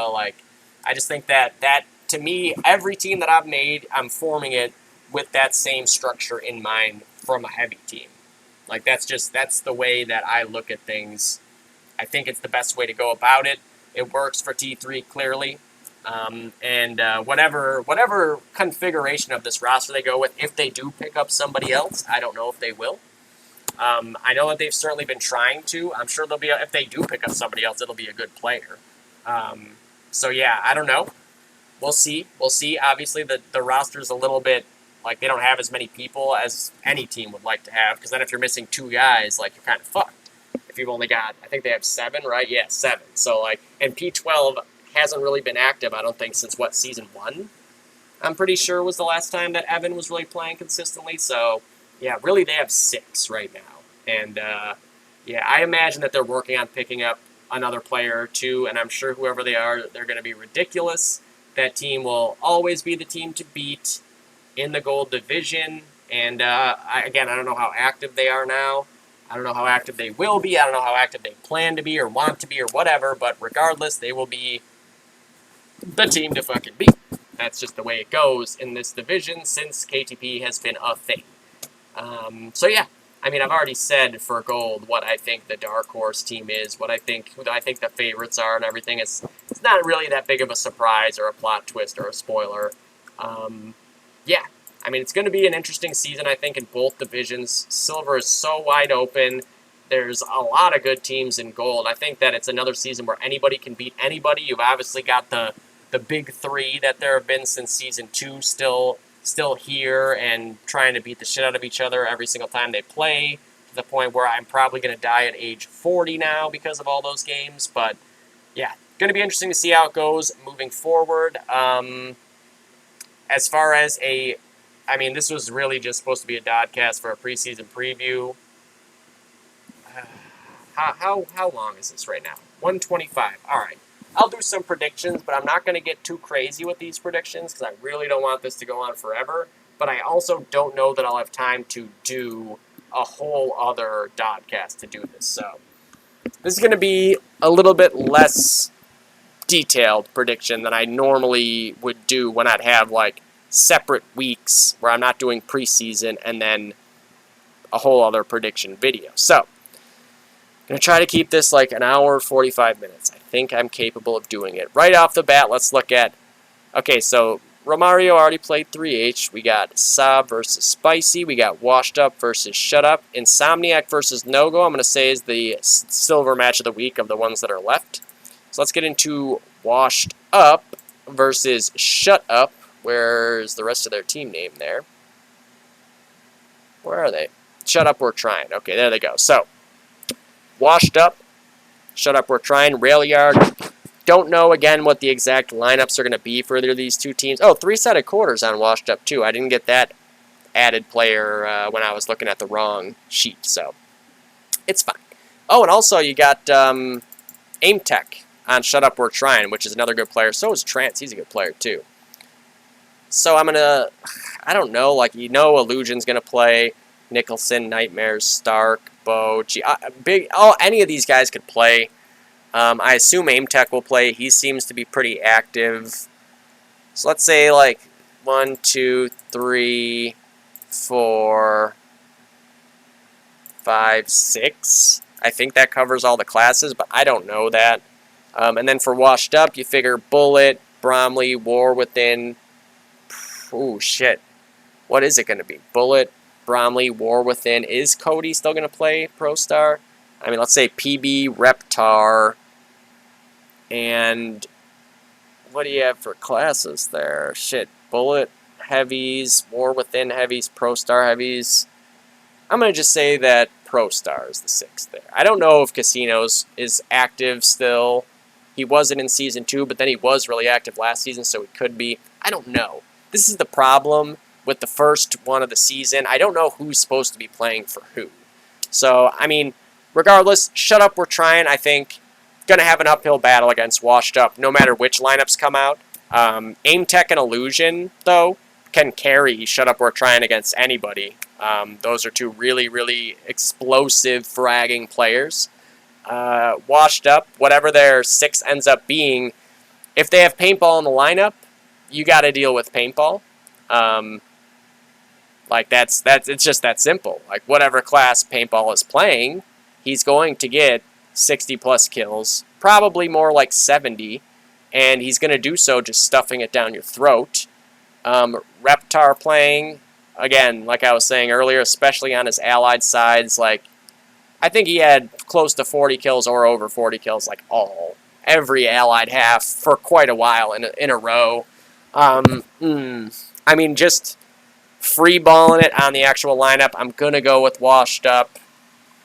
I just think that to me, every team that I've made, I'm forming it with that same structure in mind from a heavy team. That's the way that I look at things. I think it's the best way to go about it. It works for T3 clearly. Whatever configuration of this roster they go with, if they do pick up somebody else, I don't know if they will. I know that they've certainly been trying to. I'm sure if they do pick up somebody else, it'll be a good player. I don't know. We'll see. Obviously, the roster's a little bit, they don't have as many people as any team would like to have, because then if you're missing 2 guys, you're kind of fucked. If you've only got, I think they have 7, right? Yeah, 7. So, and P12 hasn't really been active, I don't think, since, season 1? I'm pretty sure was the last time that Evan was really playing consistently, so Yeah, really, they have 6 right now. And, yeah, I imagine that they're working on picking up another player or two, and I'm sure whoever they are, they're going to be ridiculous. That team will always be the team to beat in the gold division. And, again, I don't know how active they are now. I don't know how active they will be. I don't know how active they plan to be or want to be or whatever, but regardless, they will be the team to fucking beat. That's just the way it goes in this division since KTP has been a thing. So yeah, I mean, I've already said for gold what I think the dark horse team is, what I think the favorites are, and everything. It's not really that big of a surprise or a plot twist or a spoiler. Yeah, I mean, it's going to be an interesting season, I think, in both divisions. Silver is so wide open. There's a lot of good teams in gold. I think that it's another season where anybody can beat anybody. You've obviously got the big 3 that there have been since Season 2 still here and trying to beat the shit out of each other every single time they play, to the point where I'm probably going to die at age 40 now because of all those games. But, yeah, going to be interesting to see how it goes moving forward. As far as I mean, this was really just supposed to be a Dodcast for a preseason preview. How long is this right now? 125. All right. I'll do some predictions, but I'm not going to get too crazy with these predictions because I really don't want this to go on forever. But I also don't know that I'll have time to do a whole other Dodcast to do this. So this is going to be a little bit less detailed prediction than I normally would do when I'd have like separate weeks where I'm not doing preseason and then a whole other prediction video. So I'm going to try to keep this like an hour, 45 minutes. I think I'm capable of doing it. Right off the bat, let's look at, okay, so Romario already played 3H. We got Saab versus Spicy. We got Washed Up versus Shut Up. Insomniac versus No-Go, I'm going to say, is the silver match of the week of the ones that are left. So let's get into Washed Up versus Shut Up. Where's the rest of their team name there? Where are they? Shut Up, We're Trying. Okay, there they go. So, Washed Up, Shut Up, We're Trying, Railyard. Don't know, again, what the exact lineups are going to be for either of these two teams. Oh, 3-sided quarters on Washed Up, too. I didn't get that added player when I was looking at the wrong sheet, so it's fine. Oh, and also you got Aim Tech on Shut Up, We're Trying, which is another good player. So is Trance. He's a good player, too. So I'm going to, I don't know, like, Illusion's going to play. Nicholson, Nightmares, Stark, Bo, any of these guys could play. I assume Aim Tech will play. He seems to be pretty active. So let's say like 1, 2, 3, 4, 5, 6. I think that covers all the classes, but I don't know that. And then for Washed Up, you figure Bullet, Bromley, War Within. Ooh, shit. What is it going to be? Bullet, Bromley, War Within. Is Cody still going to play Pro Star? I mean, let's say PB, Reptar, and what do you have for classes there? Shit, Bullet, Heavies, War Within Heavies, Pro Star Heavies. I'm going to just say that Pro Star is the 6th there. I don't know if Casinos is active still. He wasn't in Season 2, but then he was really active last season, so he could be. I don't know. This is the problem with the first one of the season. I don't know who's supposed to be playing for who. So, I mean, regardless, Shut Up, We're Trying, I think, going to have an uphill battle against Washed Up, no matter which lineups come out. Aim Tech and Illusion, though, can carry Shut Up, We're Trying against anybody. Those are two really, really explosive fragging players. Washed Up, whatever their 6 ends up being, if they have Paintball in the lineup, you got to deal with Paintball. Like, it's just that simple. Like, whatever class Paintball is playing, he's going to get 60-plus kills, probably more like 70, and he's going to do so just stuffing it down your throat. Reptar playing, again, like I was saying earlier, especially on his allied sides, like, I think he had close to 40 kills or over 40 kills, like, every allied half for quite a while in a row. I mean, just free-balling it on the actual lineup, I'm going to go with Washed Up.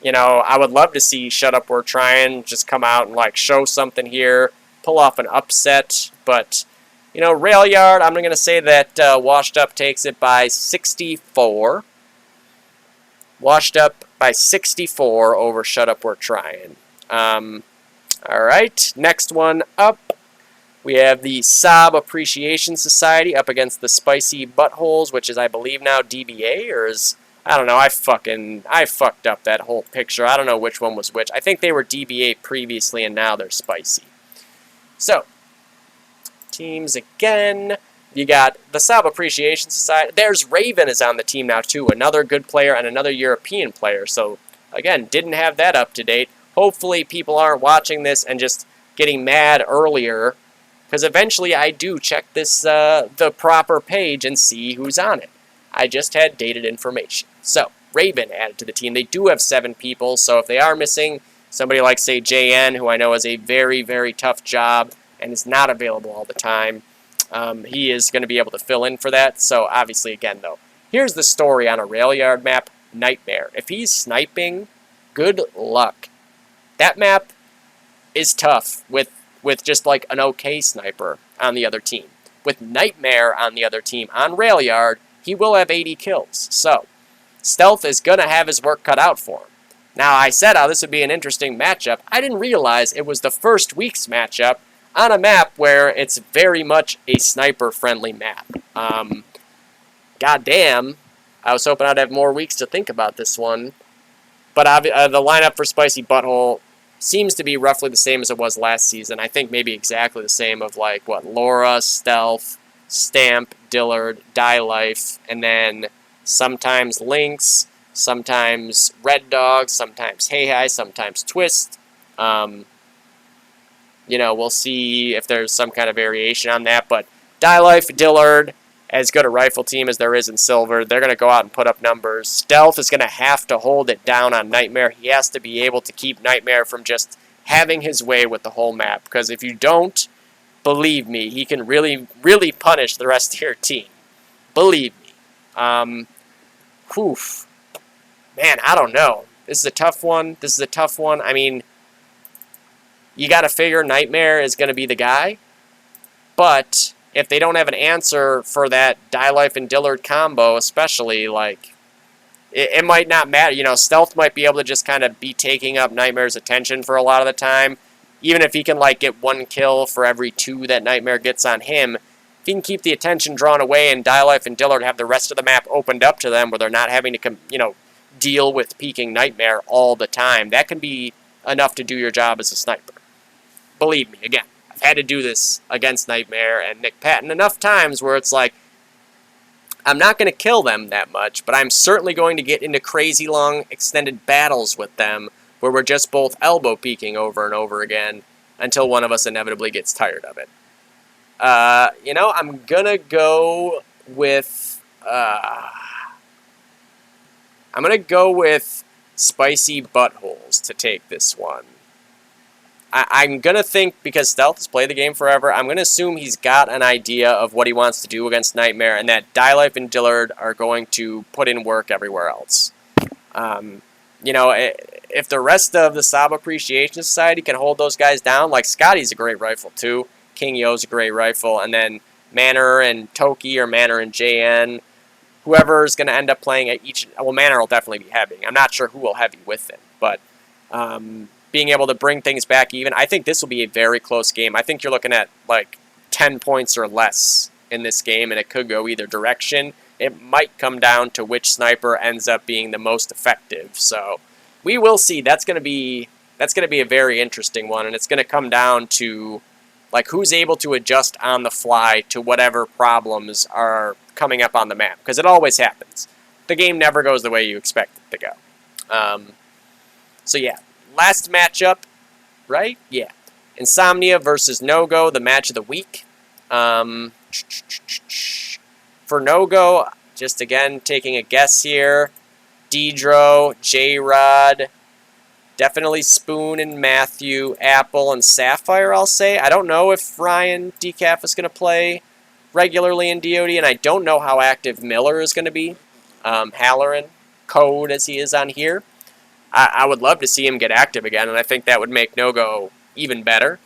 You know, I would love to see Shut Up, We're Trying just come out and, like, show something here, pull off an upset. But, you know, Railyard, I'm going to say that Washed Up takes it by 64. Washed up by 64 over Shut Up We're Trying. Alright, next one up. We have the Sob Appreciation Society up against the Spicy Buttholes, which is, I believe, now DBA, or is... I don't know, I fucked up that whole picture. I don't know which one was which. I think they were DBA previously, and now they're Spicy. So, teams again. You got the Sob Appreciation Society. There's Raven is on the team now, too. Another good player and another European player. So, again, didn't have that up to date. Hopefully people aren't watching this and just getting mad earlier, because eventually I do check this the proper page and see who's on it. I just had dated information. So, Raven added to the team. They do have 7 people, so if they are missing somebody like, say, JN, who I know has a very, very tough job and is not available all the time, he is going to be able to fill in for that. So, obviously, again, though, here's the story on a railyard map, Nightmare. If he's sniping, good luck. That map is tough with just like an okay sniper on the other team. With Nightmare on the other team on railyard, he will have 80 kills. So, Stealth is going to have his work cut out for him. Now, I said how this would be an interesting matchup. I didn't realize it was the first week's matchup on a map where it's very much a sniper-friendly map. Goddamn, I was hoping I'd have more weeks to think about this one. But the lineup for Spicy Butthole seems to be roughly the same as it was last season. I think maybe exactly the same of, like, what, Laura, Stealth, Stamp, Dillard, Die Life, and then sometimes Lynx, sometimes Red Dog, sometimes Hey Hi, sometimes Twist. You know, we'll see if there's some kind of variation on that, but Die Life, Dillard, as good a rifle team as there is in Silver, they're going to go out and put up numbers. Stealth is going to have to hold it down on Nightmare. He has to be able to keep Nightmare from just having his way with the whole map, because if you don't, believe me, he can really, really punish the rest of your team. Believe me. Whew. Man, I don't know. This is a tough one. I mean, you got to figure Nightmare is going to be the guy, but if they don't have an answer for that Die Life and Dillard combo, especially, like, it might not matter. You know, Stealth might be able to just kind of be taking up Nightmare's attention for a lot of the time. Even if he can, like, get 1 kill for every 2 that Nightmare gets on him, if he can keep the attention drawn away and Die Life and Dillard have the rest of the map opened up to them where they're not having to, you know, deal with peeking Nightmare all the time, that can be enough to do your job as a sniper. Believe me, again, I've had to do this against Nightmare and Nick Patton enough times where it's like, I'm not going to kill them that much, but I'm certainly going to get into crazy long extended battles with them where we're just both elbow peeking over and over again until one of us inevitably gets tired of it. You know, I'm going to go with... I'm going to go with Spicy Buttholes to take this one. I'm going to think, because Stealth has played the game forever, I'm going to assume he's got an idea of what he wants to do against Nightmare, and that Die Life and Dillard are going to put in work everywhere else. You know, if the rest of the Sob Appreciation Society can hold those guys down, like Scotty's a great rifle too, King Yo's a great rifle, and then Manor and Toki or Manor and JN, whoever is going to end up playing at each... Well, Manor will definitely be heavy. I'm not sure who will heavy with him, but... being able to bring things back even, I think this will be a very close game. I think you're looking at, like, 10 points or less in this game, and it could go either direction. It might come down to which sniper ends up being the most effective. So, we will see. That's going to be a very interesting one, and it's going to come down to, like, who's able to adjust on the fly to whatever problems are coming up on the map, because it always happens. The game never goes the way you expect it to go. So, yeah. Last matchup, right? Yeah. Insomnia versus No-Go, the match of the week. For No-Go, just again, taking a guess here. Dedro, J-Rod, definitely Spoon and Matthew, Apple and Sapphire, I'll say. I don't know if Ryan Decaf is going to play regularly in DOD, and I don't know how active Miller is going to be. Halloran, Code, as he is on here. I would love to see him get active again, and I think that would make No-Go even better.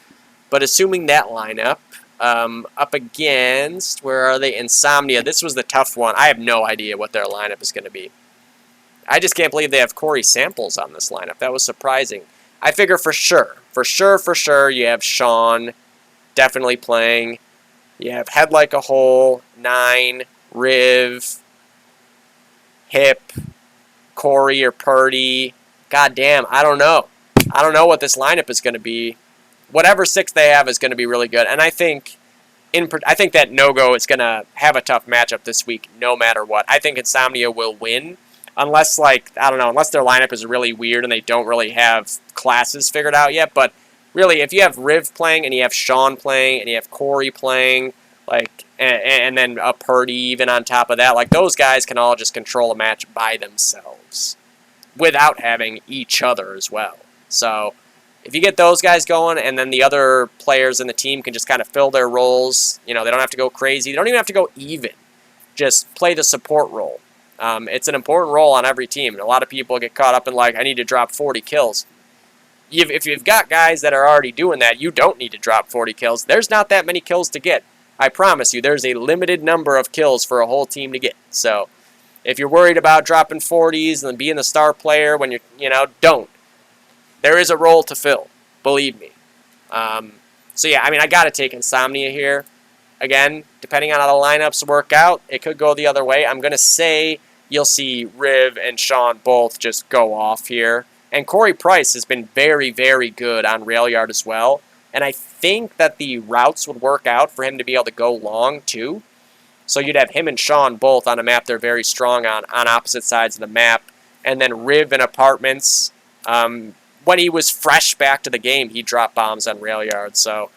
But assuming that lineup, up against, where are they? Insomnia. This was the tough one. I have no idea what their lineup is going to be. I just can't believe they have Corey Samples on this lineup. That was surprising. I figure for sure, you have Sean definitely playing. You have Head Like a Hole, 9, Riv, Hip, Corey or Purdy. God damn, I don't know. I don't know what this lineup is going to be. Whatever 6 they have is going to be really good. And I think that No-Go is going to have a tough matchup this week no matter what. I think Insomnia will win. Unless, like, I don't know, unless their lineup is really weird and they don't really have classes figured out yet. But really, if you have Riv playing and you have Sean playing and you have Corey playing, like, and then a Purdy even on top of that, like, those guys can all just control a match by themselves without having each other as well. So if you get those guys going and then the other players in the team can just kind of fill their roles, you know, they don't have to go crazy. They don't even have to go even. Just play the support role. It's an important role on every team. And a lot of people get caught up in, like, I need to drop 40 kills. If you've got guys that are already doing that, you don't need to drop 40 kills. There's not that many kills to get. I promise you, there's a limited number of kills for a whole team to get. So if you're worried about dropping 40s and being the star player when don't. There is a role to fill, believe me. So yeah, I mean, I got to take Insomnia here. Again, depending on how the lineups work out, it could go the other way. I'm going to say you'll see Riv and Sean both just go off here. And Corey Price has been very, very good on Railyard as well. And I think that the routes would work out for him to be able to go long, too. So you'd have him and Sean both on a map they're very strong on opposite sides of the map. And then Riv in Apartments. When he was fresh back to the game, he dropped bombs on Railyard. So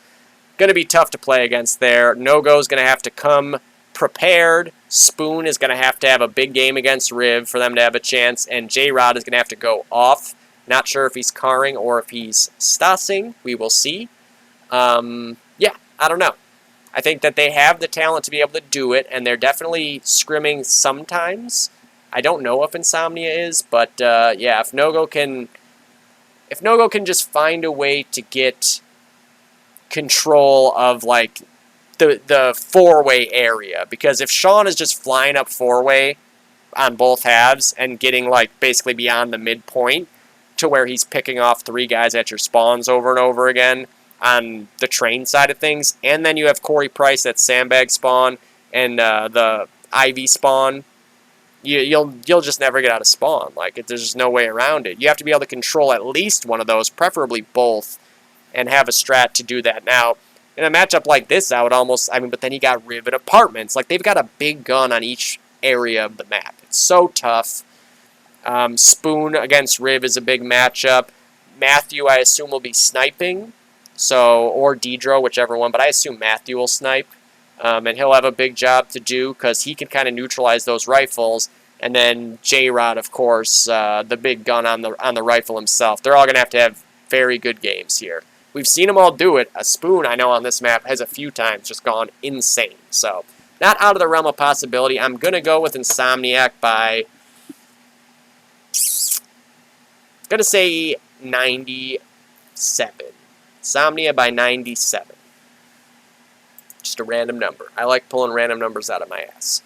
going to be tough to play against there. No-Go's going to have to come prepared. Spoon is going to have a big game against Riv for them to have a chance. And J-Rod is going to have to go off. Not sure if he's carring or if he's Stasing. We will see. Yeah, I don't know. I think that they have the talent to be able to do it, and they're definitely scrimming sometimes. I don't know if Insomnia is, but yeah, if No-Go can just find a way to get control of, like, the four-way area, because if Sean is just flying up four-way on both halves and getting, like, basically beyond the midpoint to where he's picking off 3 guys at your spawns over and over again on the train side of things, and then you have Corey Price at sandbag spawn and the Ivy spawn, you'll just never get out of spawn. Like, there's just no way around it. You have to be able to control at least one of those, preferably both, and have a strat to do that. Now, in a matchup like this, I would almost, but then you got Riv and Apartments. Like, they've got a big gun on each area of the map. It's so tough. Spoon against Riv is a big matchup. Matthew, I assume, will be sniping. So, or Deidro, whichever one, but I assume Matthew will snipe. And he'll have a big job to do because he can kind of neutralize those rifles. And then J-Rod, of course, the big gun on the rifle himself. They're all going to have very good games here. We've seen them all do it. A Spoon, I know, on this map has a few times just gone insane. So, not out of the realm of possibility. I'm going to go with Insomniac by, I'm going to say 97. Insomnia by 97. Just a random number. I like pulling random numbers out of my ass.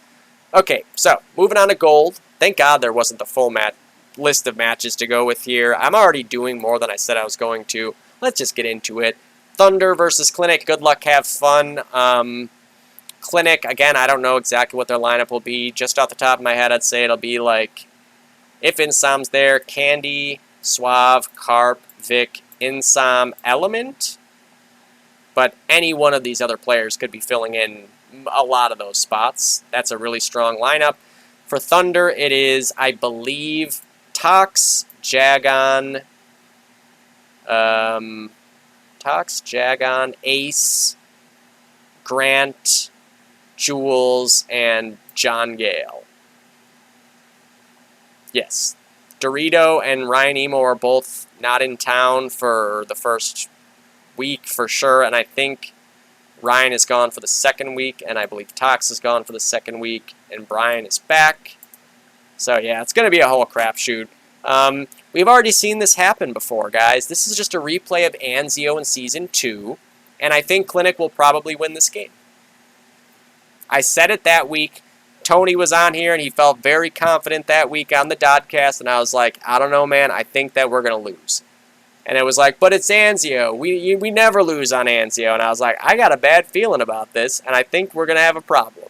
Okay, so moving on to gold. Thank God there wasn't the full list of matches to go with here. I'm already doing more than I said I was going to. Let's just get into it. Thunder versus Clinic. Good luck, have fun. Clinic, again, I don't know exactly what their lineup will be. Just off the top of my head, I'd say it'll be like, if Insom's there, Candy, Suave, Carp, Vic, Insom, Element. But any one of these other players could be filling in a lot of those spots. That's a really strong lineup. For Thunder, it is, I believe, Tox, Jagon, Ace, Grant, Jules, and John Gale. Yes. Dorito and Ryan Emo are both not in town for the first week for sure, and I think Ryan is gone for the second week, and I believe Tox is gone for the second week, and Brian is back. So yeah, it's going to be a whole crapshoot. We've already seen this happen before, guys. This is just a replay of Anzio in Season 2, and I think Clinic will probably win this game. I said it that week, Tony was on here, and he felt very confident that week on the Dodcast, and I was like, I don't know, man. I think that we're going to lose. And it was like, but it's Anzio. We never lose on Anzio. And I was like, I got a bad feeling about this, and I think we're going to have a problem.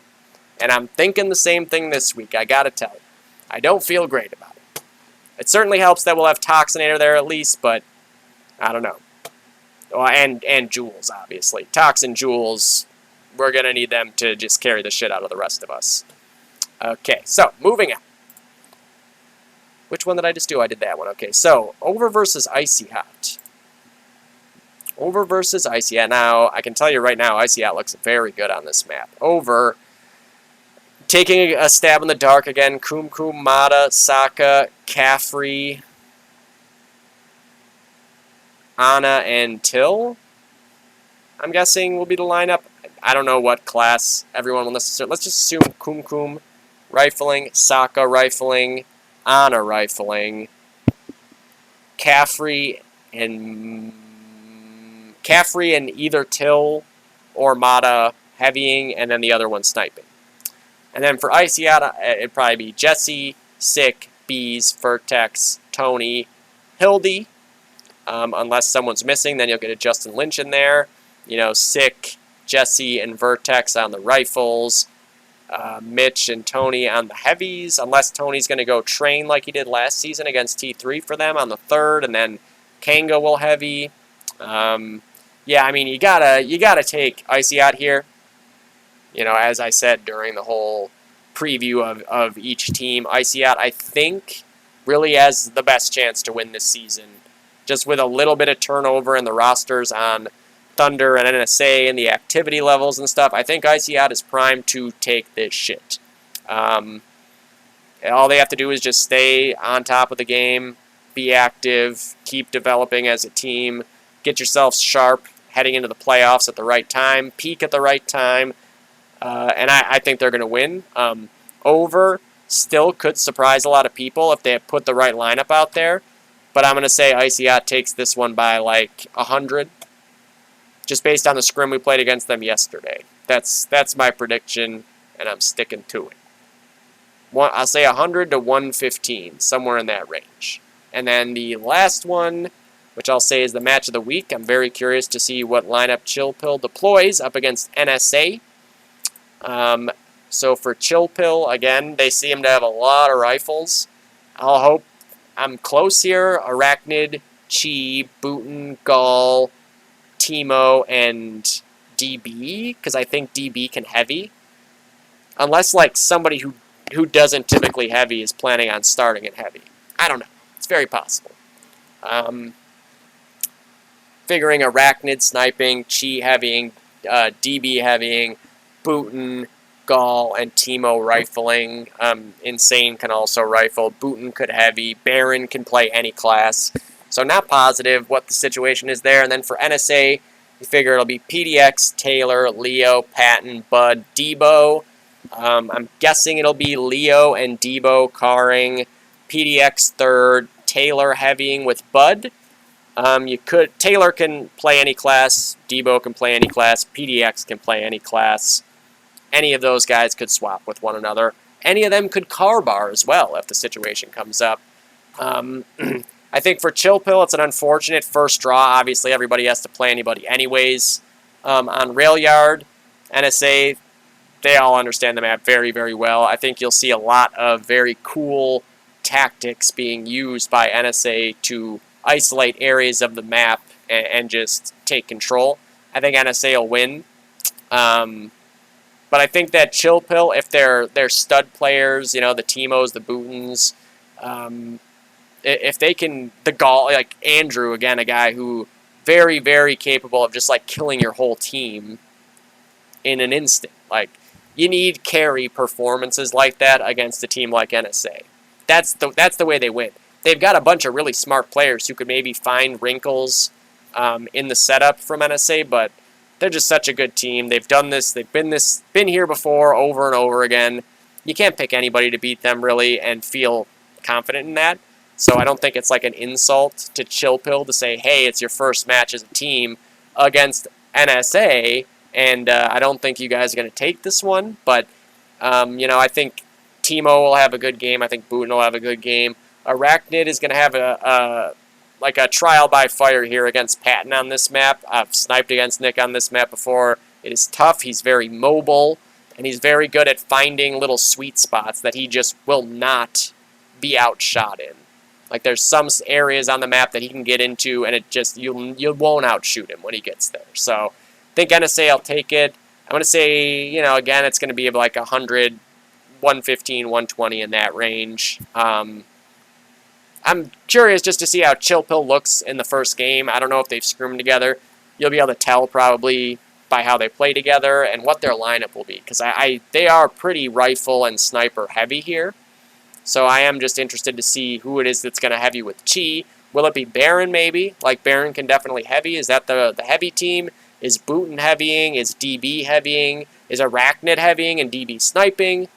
And I'm thinking the same thing this week, I got to tell you. I don't feel great about it. It certainly helps that we'll have Toxinator there at least, but I don't know. Oh, and Jules, obviously. Tox and Jules, we're going to need them to just carry the shit out of the rest of us. Okay, so, moving on. Which one did I just do? I did that one. Okay, so, Over versus Icy Hot. Over versus Icy Hot. Now, I can tell you right now, Icy Hot looks very good on this map. Over, taking a stab in the dark again, Kum, Mata, Saka, Caffrey, Ana, and Till, I'm guessing will be the lineup. I don't know what class everyone will necessarily... Let's just assume Kum, rifling, Saka, rifling, Ana, rifling, Caffrey and either Till or Mata heavying, and then the other one sniping. And then for Icy Hot, it'd probably be Jesse, Sick, Bees, Vertex, Tony, Hildy. Unless someone's missing, then you'll get a Justin Lynch in there. You know, Sick, Jesse, and Vertex on the rifles. Mitch and Tony on the heavies, unless Tony's going to go train like he did last season against T3 for them on the third, and then Kanga will heavy. Yeah, I mean, you gotta take Icy Hot here. You know, as I said during the whole preview of each team, Icy Hot, I think, really has the best chance to win this season. Just with a little bit of turnover in the rosters on Thunder and NSA and the activity levels and stuff, I think Icy Hot is primed to take this shit. All they have to do is just stay on top of the game, be active, keep developing as a team, get yourself sharp heading into the playoffs at the right time, peak at the right time, and I think they're going to win. Over still could surprise a lot of people if they put the right lineup out there, but I'm going to say Icy Hot takes this one by like 100. Just based on the scrim we played against them yesterday. That's my prediction, and I'm sticking to it. I'll say 100 to 115, somewhere in that range. And then the last one, which I'll say is the match of the week. I'm very curious to see what lineup Chill Pill deploys up against NSA. So for Chill Pill, again, they seem to have a lot of rifles. I'll hope I'm close here. Arachnid, Chi, Booten, Gall, Timo, and DB, because I think DB can heavy. Unless, like, somebody who doesn't typically heavy is planning on starting it heavy. I don't know. It's very possible. Figuring Arachnid sniping, Chi heavying, DB heavying, Booten, Gall, and Timo rifling. Insane can also rifle. Booten could heavy. Baron can play any class. So not positive what the situation is there. And then for NSA, we figure it'll be PDX, Taylor, Leo, Patton, Bud, Debo. I'm guessing it'll be Leo and Debo carring, PDX third, Taylor heavying with Bud. Taylor can play any class, Debo can play any class, PDX can play any class. Any of those guys could swap with one another. Any of them could car bar as well if the situation comes up. I think for Chill Pill, it's an unfortunate first draw. Obviously, everybody has to play anybody anyways. On Railyard, NSA, they all understand the map very, very well. I think you'll see a lot of very cool tactics being used by NSA to isolate areas of the map and just take control. I think NSA will win. But I think that Chill Pill, if they're stud players, you know, the Timos, the Bootens, if they can, the Gall, like Andrew, again, a guy who very, very capable of just like killing your whole team in an instant. Like, you need carry performances like that against a team like NSA. That's the way they win. They've got a bunch of really smart players who could maybe find wrinkles in the setup from NSA, but they're just such a good team. They've done this. They've been here before, over and over again. You can't pick anybody to beat them really and feel confident in that. So I don't think it's like an insult to Chill Pill to say, hey, it's your first match as a team against NSA, and I don't think you guys are going to take this one, but I think Timo will have a good game. I think Booten will have a good game. Arachnid is going to have a trial by fire here against Patton on this map. I've sniped against Nick on this map before. It is tough. He's very mobile, and he's very good at finding little sweet spots that he just will not be outshot in. Like, there's some areas on the map that he can get into, and it just, you won't outshoot him when he gets there. So, I think NSA will take it. I'm going to say, again, it's going to be like 100, 115, 120 in that range. I'm curious just to see how Chill Pill looks in the first game. I don't know if they've screwed them together. You'll be able to tell probably by how they play together and what their lineup will be. Because they are pretty rifle and sniper heavy here. So I am just interested to see who it is that's going to heavy with Chi. Will it be Baron maybe? Like Baron can definitely heavy. Is that the heavy team? Is Booten heavying? Is DB heavying? Is Arachnid heavying and DB sniping?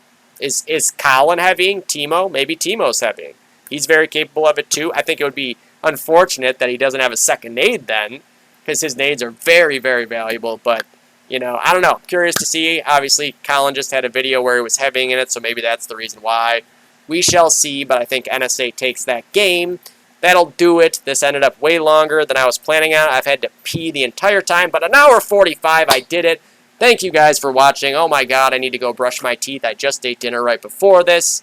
Is Colin heavying? Timo? Maybe Timo's heavying. He's very capable of it too. I think it would be unfortunate that he doesn't have a second nade then, because his nades are very, very valuable. But, I don't know. Curious to see. Obviously, Colin just had a video where he was heavying in it, so maybe that's the reason why. We shall see, but I think NSA takes that game. That'll do it. This ended up way longer than I was planning on. I've had to pee the entire time, but an hour 45, I did it. Thank you guys for watching. Oh my god, I need to go brush my teeth. I just ate dinner right before this.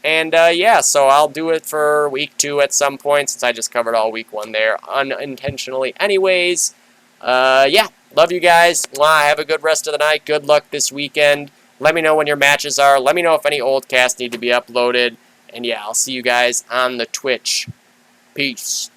Yeah, so I'll do it for week 2 at some point, since I just covered all week 1 there unintentionally anyways. Yeah, love you guys. Have a good rest of the night. Good luck this weekend. Let me know when your matches are. Let me know if any old casts need to be uploaded. And yeah, I'll see you guys on the Twitch. Peace.